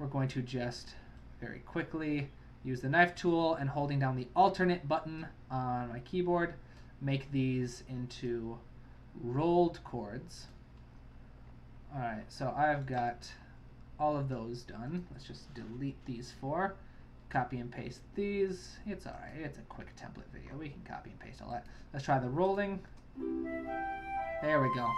We're going to just very quickly use the knife tool and holding down the alternate button on my keyboard, make these into rolled chords. Alright, so I've got all of those done. Let's just delete these 4. Copy and paste these. It's alright. It's a quick template video. We can copy and paste all that. Let's try the rolling. There we go.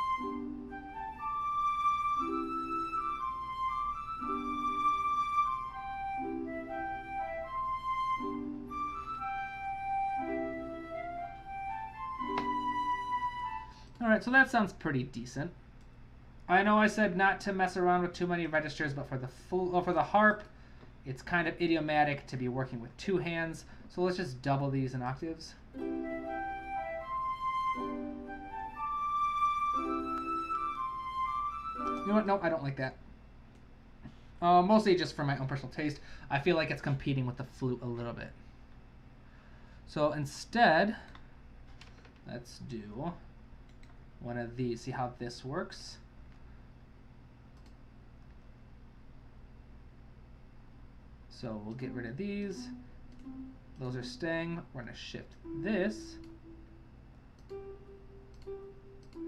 Alright, so that sounds pretty decent. I know I said not to mess around with too many registers, but for the harp, it's kind of idiomatic to be working with 2 hands. So let's just double these in octaves. You know what? No, I don't like that. Mostly just for my own personal taste. I feel like it's competing with the flute a little bit. So instead, let's do one of these. See how this works? So we'll get rid of these. Those are staying. We're going to shift this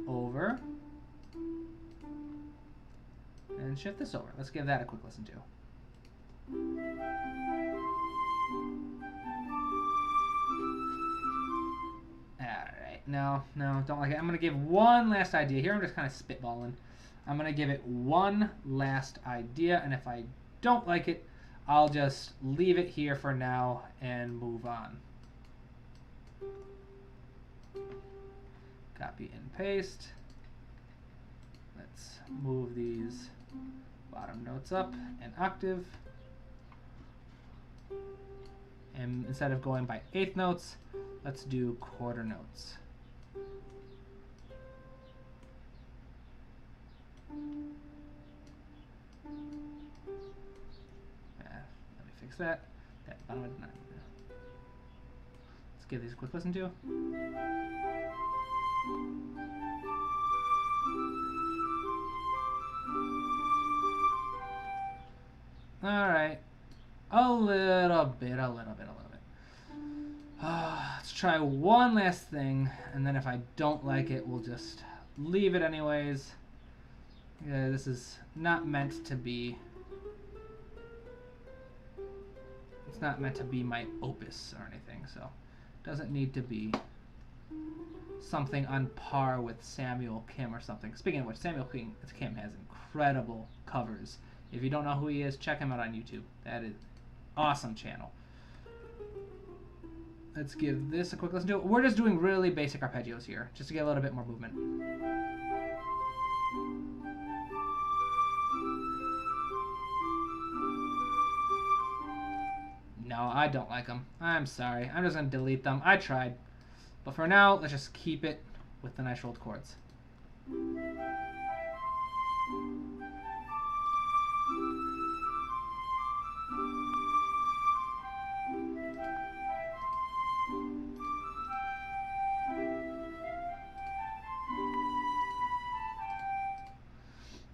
over and shift this over. Let's give that a quick listen to. Alright, no, don't like it. I'm going to give one last idea here. I'm just kind of spitballing. I'm going to give it one last idea, and if I don't like it, I'll just leave it here for now and move on. Copy and paste. Let's move these bottom notes up an octave. And instead of going by 1/8 notes, let's do 1/4 notes. Let me fix that. That bottom of 9. Let's give these a quick listen to. Alright. A little bit. Let's try one last thing, and then if I don't like it, we'll just leave it anyways. Yeah, this is not meant to be... It's not meant to be my opus or anything, so it doesn't need to be something on par with Samuel Kim or something. Speaking of which, Samuel Kim has incredible covers. If you don't know who he is, check him out on YouTube. That is awesome channel. Let's give this a quick listen to. We're just doing really basic arpeggios here, just to get a little bit more movement. No, I don't like them. I'm sorry. I'm just going to delete them. I tried. But for now, let's just keep it with the nice rolled chords.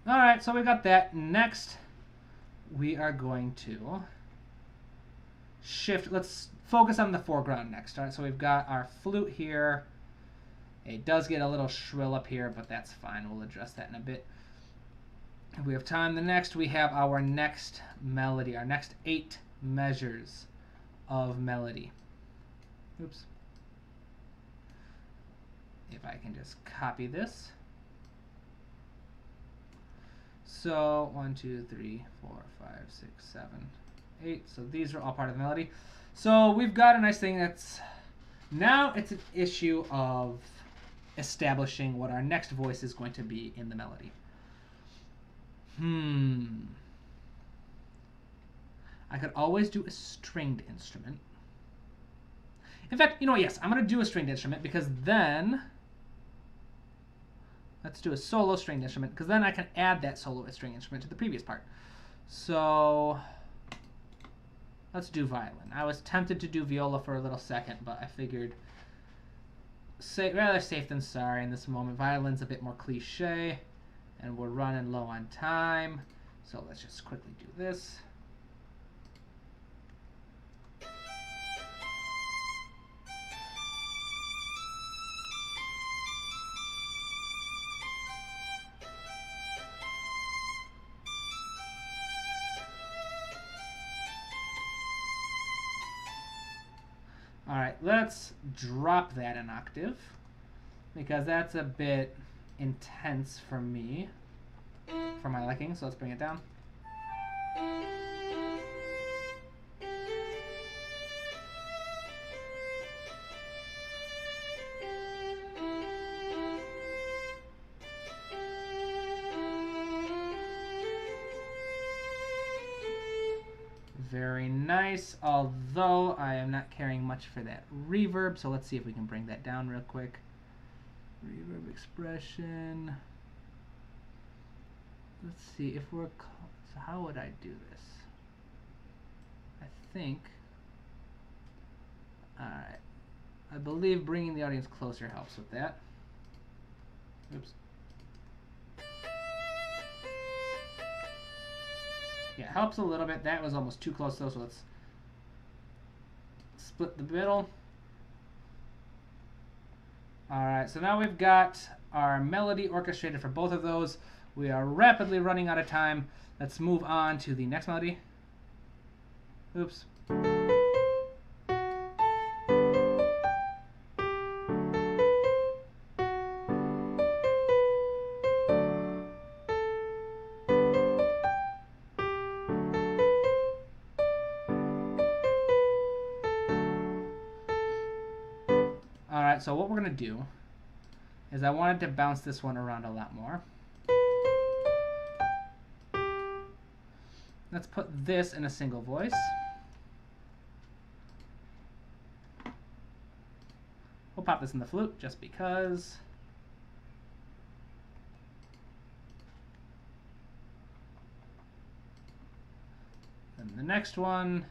All right, so we got that. Next, we are going to shift. Let's focus on the foreground next. All right, so we've got our flute here. It does get a little shrill up here, but that's fine. We'll address that in a bit. If we have time, the next we have our next melody, our next 8 measures of melody. Oops. If I can just copy this. So 1, 2, 3, 4, 5, 6, 7, 8. So these are all part of the melody. So we've got a nice thing that's now it's an issue of establishing what our next voice is going to be in the melody. I could always do a stringed instrument. In fact, you know what? Yes, I'm going to do a stringed instrument because then let's do a solo stringed instrument because then I can add that solo string instrument to the previous part. So let's do violin. I was tempted to do viola for a little second, but I figured rather safe than sorry in this moment. Violin's a bit more cliche, and we're running low on time. So let's just quickly do this. All right, let's drop that an octave because that's a bit intense for me, for my liking. So let's bring it down. Very nice, although I am not caring much for that reverb, so let's see if we can bring that down real quick. Reverb expression. Let's see if we're... So how would I do this? I think... Alright. I believe bringing the audience closer helps with that. Oops. Yeah, it helps a little bit. That was almost too close though, so let's split the middle. Alright, so now we've got our melody orchestrated for both of those. We are rapidly running out of time. Let's move on to the next melody. Oops. Alright, so what we're going to do is I wanted to bounce this one around a lot more. Let's put this in a single voice. We'll pop this in the flute just because. And the next one.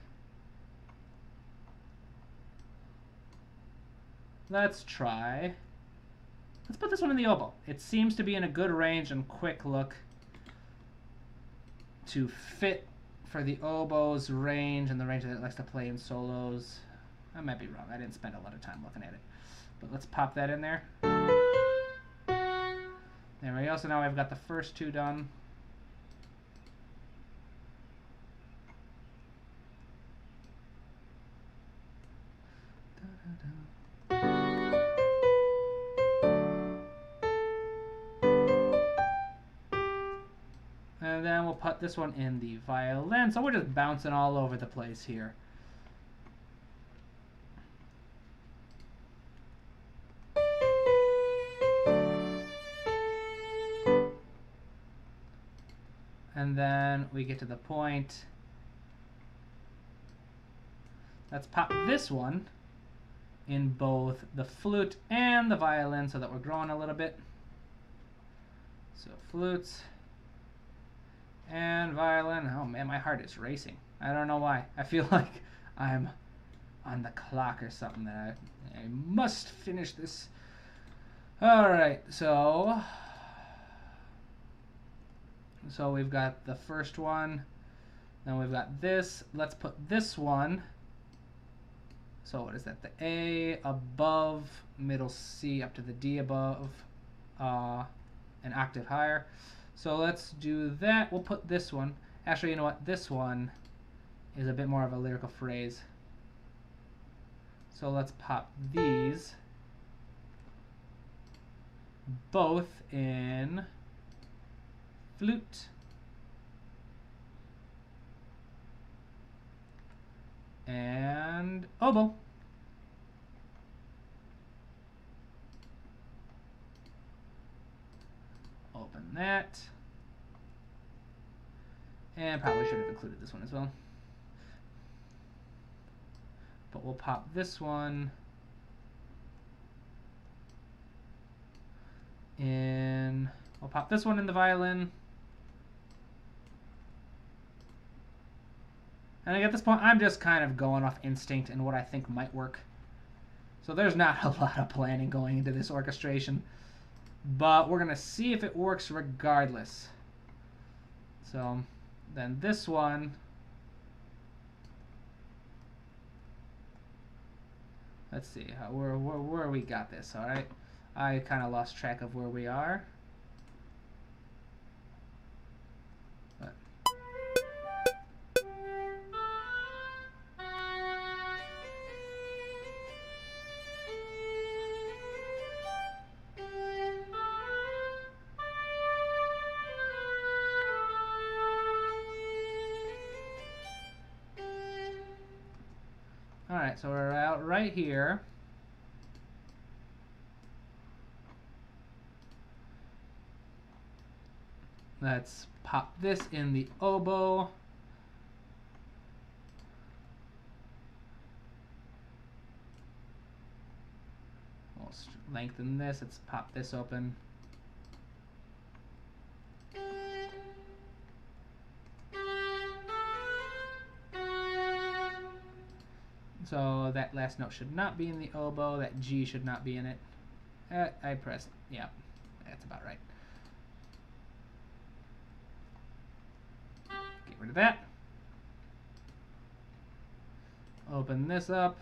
Let's put this one in the oboe. It seems to be in a good range and quick look to fit for the oboe's range and the range that it likes to play in solos. I might be wrong. I didn't spend a lot of time looking at it. But let's pop that in there. There we go. So now I've got the first 2 done. And then we'll put this one in the violin. So we're just bouncing all over the place here. And then we get to the point. Let's pop this one in both the flute and the violin so that we're growing a little bit. So flutes and violin. Oh man, my heart is racing. I don't know why. I feel like I'm on the clock or something that I must finish this. Alright, so So we've got the first one. Then we've got this. Let's put this one. So what is that? The A above, middle C up to the D above, an octave higher. So let's do that. We'll put this one. Actually, you know what? This one is a bit more of a lyrical phrase. So let's pop these both in flute and oboe. Open that. And probably should have included this one as well. But we'll pop this one in. We'll pop this one in the violin. And at this point, I'm just kind of going off instinct and what I think might work. So there's not a lot of planning going into this orchestration. But we're going to see if it works regardless. So then this one. Let's see where we got this, all right? I kind of lost track of where we are. But all right, so we're out right here. Let's pop this in the oboe. We'll lengthen this. Let's pop this open. So that last note should not be in the oboe. That G should not be in it. I pressed, yeah, that's about right. Get rid of that. Open this up.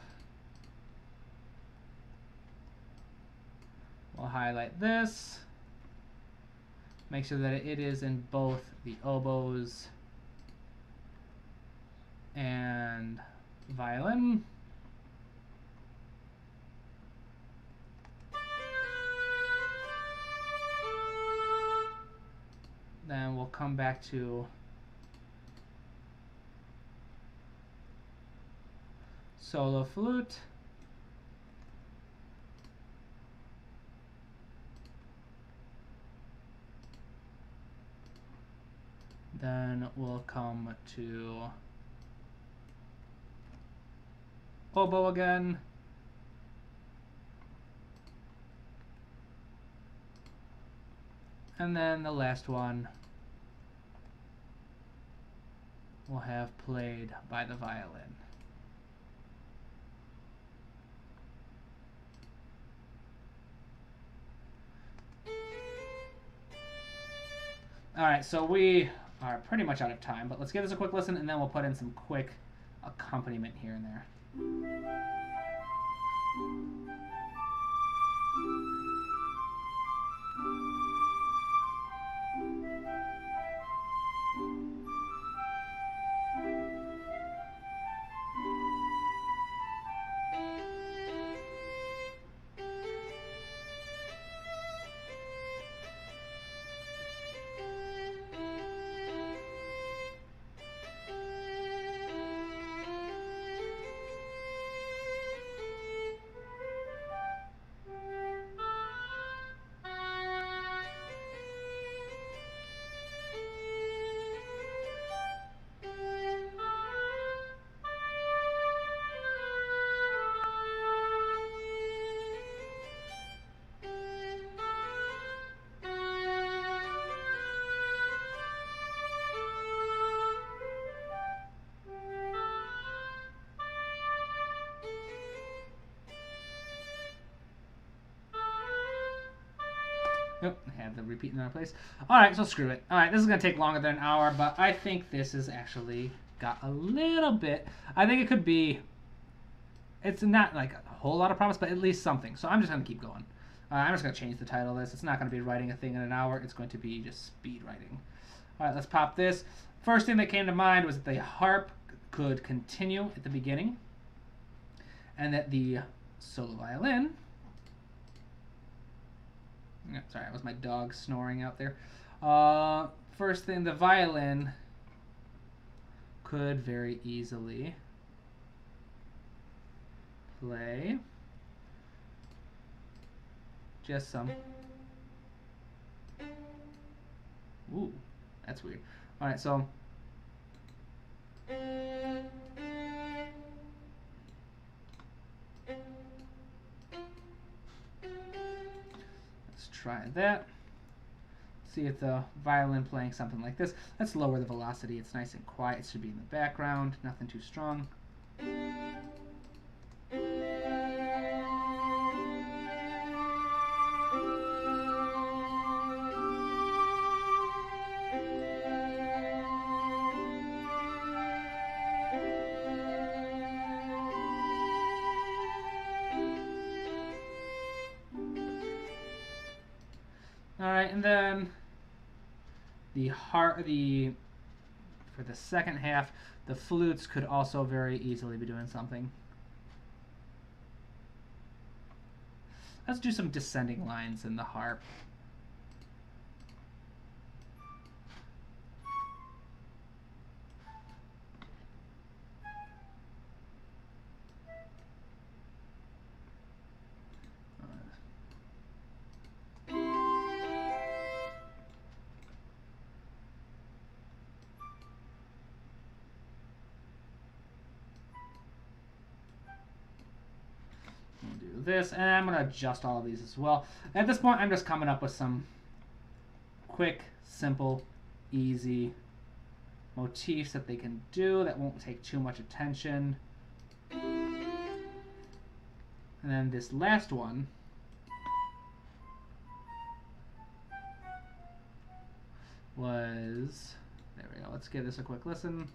We'll highlight this. Make sure that it is in both the oboes and violin. Then we'll come back to solo flute. Then we'll come to oboe again. And then the last one we'll have played by the violin. All right, so we are pretty much out of time, but let's give this a quick listen and then we'll put in some quick accompaniment here and there. Oh, I had the repeat in the right place. Alright, so screw it. Alright, this is going to take longer than an hour, but I think this has actually got a little bit. I think it could be... It's not like a whole lot of promise, but at least something. So I'm just going to keep going. I'm just going to change the title of this. It's not going to be writing a thing in an hour. It's going to be just speed writing. Alright, let's pop this. First thing that came to mind was that the harp could continue at the beginning. And that the solo violin... Sorry, that was my dog snoring out there. First thing, the violin could very easily play just some. Ooh, that's weird. All right, so let's try that. See if the violin playing something like this. Let's lower the velocity. It's nice and quiet. It should be in the background. Nothing too strong. Alright, and then for the second half, the flutes could also very easily be doing something. Let's do some descending lines in the harp. This, and I'm going to adjust all of these as well. At this point, I'm just coming up with some quick, simple, easy motifs that they can do that won't take too much attention. And then this last one was, there we go, let's give this a quick listen.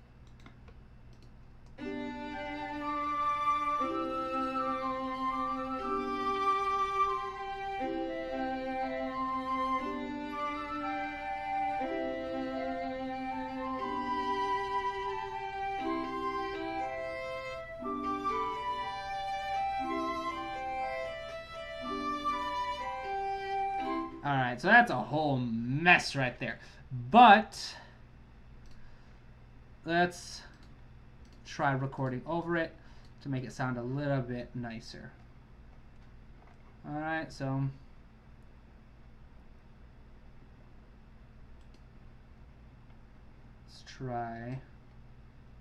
Alright, so that's a whole mess right there. But let's try recording over it to make it sound a little bit nicer. Alright, so let's try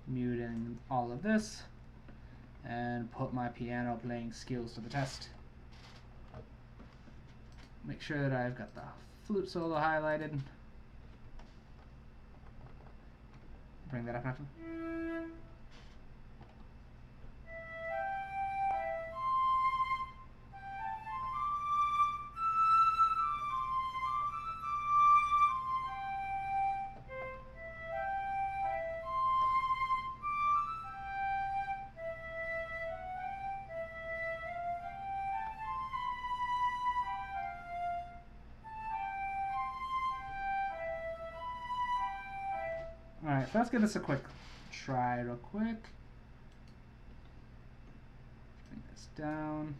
muting all of this and put my piano playing skills to the test. Make sure that I've got the flute solo highlighted. Bring that up now. Alright, so let's give this a quick try real quick. Bring this down.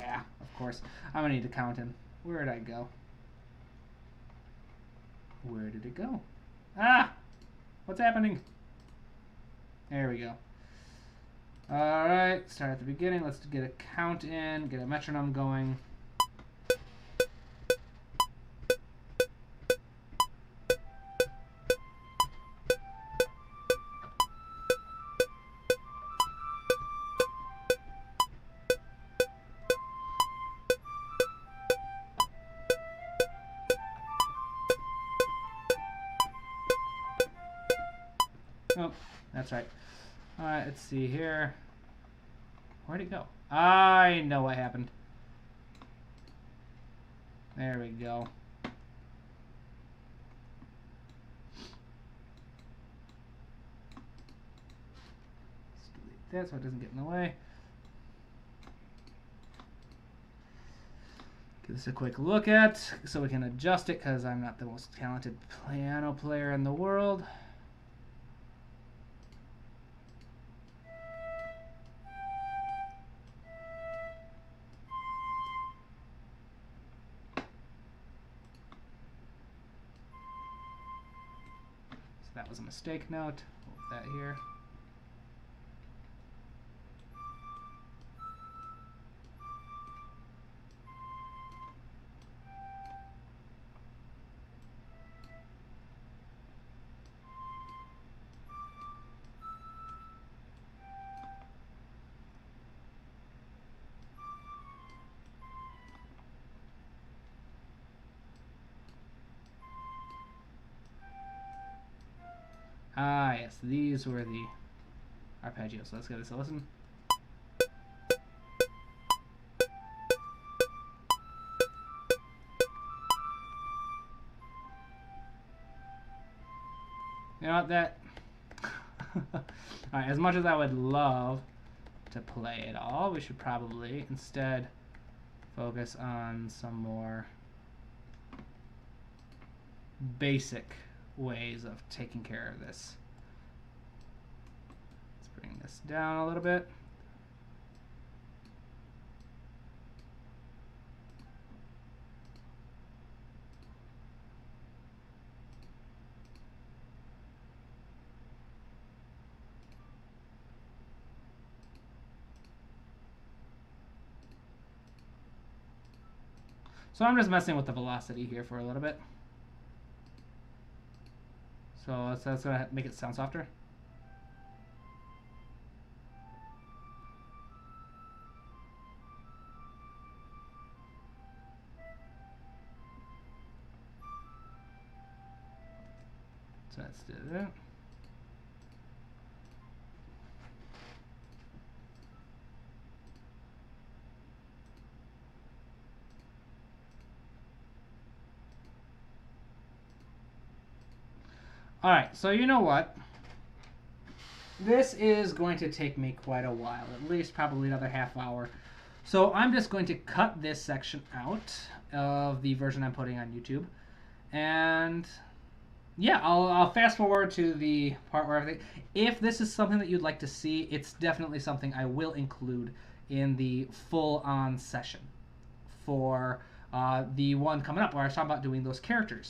Yeah, of course. I'm gonna need to count in. Where did I go? Where did it go? Ah! What's happening? There we go. Alright, start at the beginning. Let's get a count in, get a metronome going. Oh, that's right. Alright, let's see here. Where'd it go? I know what happened. There we go. Let's delete that so it doesn't get in the way. Give this a quick look at so we can adjust it because I'm not the most talented piano player in the world. So that was a mistake note. Hold that here. Ah, yes, these were the arpeggios. So let's give this a listen. You know what, that... Alright, as much as I would love to play it all, we should probably instead focus on some more basic ways of taking care of this. Let's bring this down a little bit. So I'm just messing with the velocity here for a little bit. So that's going to make it sound softer. So let's do that. Alright, so you know what? This is going to take me quite a while, at least probably another half hour. So I'm just going to cut this section out of the version I'm putting on YouTube. And yeah, I'll fast forward to the part where if this is something that you'd like to see, it's definitely something I will include in the full-on session for the one coming up where I was talking about doing those character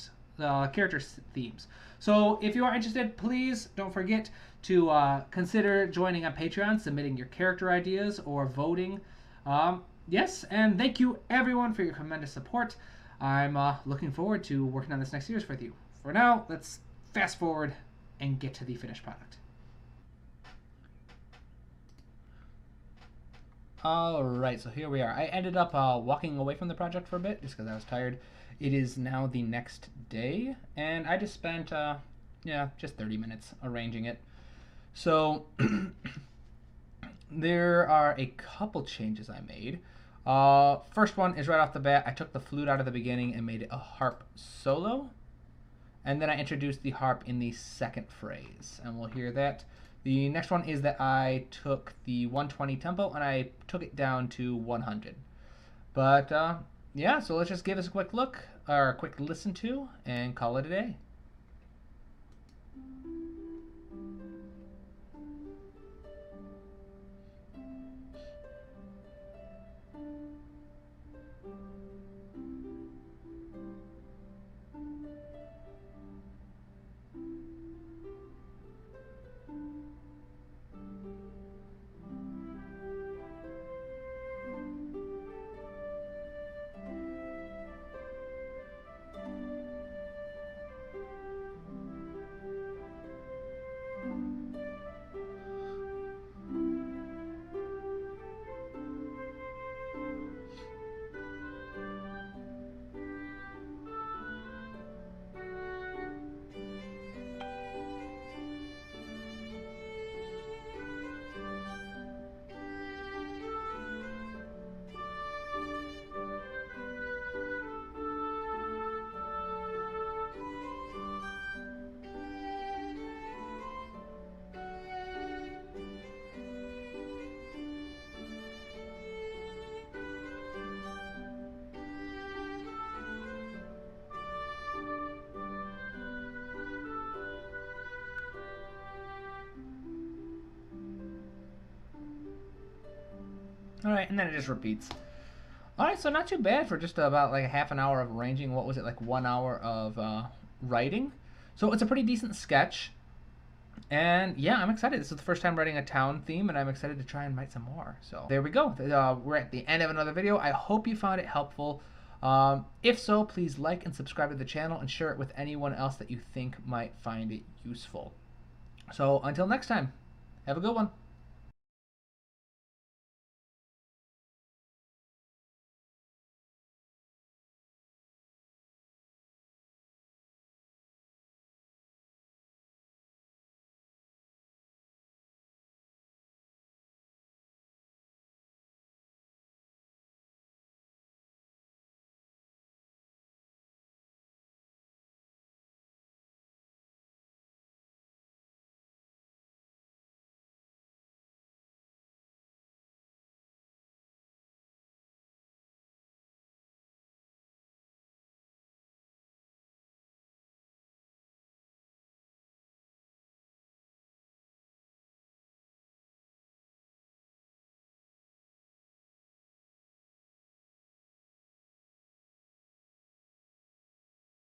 themes. So if you are interested, please don't forget to consider joining on Patreon, submitting your character ideas or voting. Yes, and thank you everyone for your tremendous support. I'm looking forward to working on this next series with you. For now, let's fast forward and get to the finished product. Alright, so here we are. I ended up walking away from the project for a bit just because I was tired. It is now the next day, and I just spent, just 30 minutes arranging it. So, there are a couple changes I made. First one is right off the bat, I took the flute out of the beginning and made it a harp solo. And then I introduced the harp in the second phrase, and we'll hear that. The next one is that I took the 120 tempo and I took it down to 100. But yeah, so let's just give this a quick look, or a quick listen to, and call it a day. All right, and then it just repeats. All right, so not too bad for just about like a half an hour of arranging. What was it, like 1 hour of writing? So it's a pretty decent sketch. And yeah, I'm excited. This is the first time writing a town theme, and I'm excited to try and write some more. So there we go. We're at the end of another video. I hope you found it helpful. If so, please like and subscribe to the channel and share it with anyone else that you think might find it useful. So until next time, have a good one.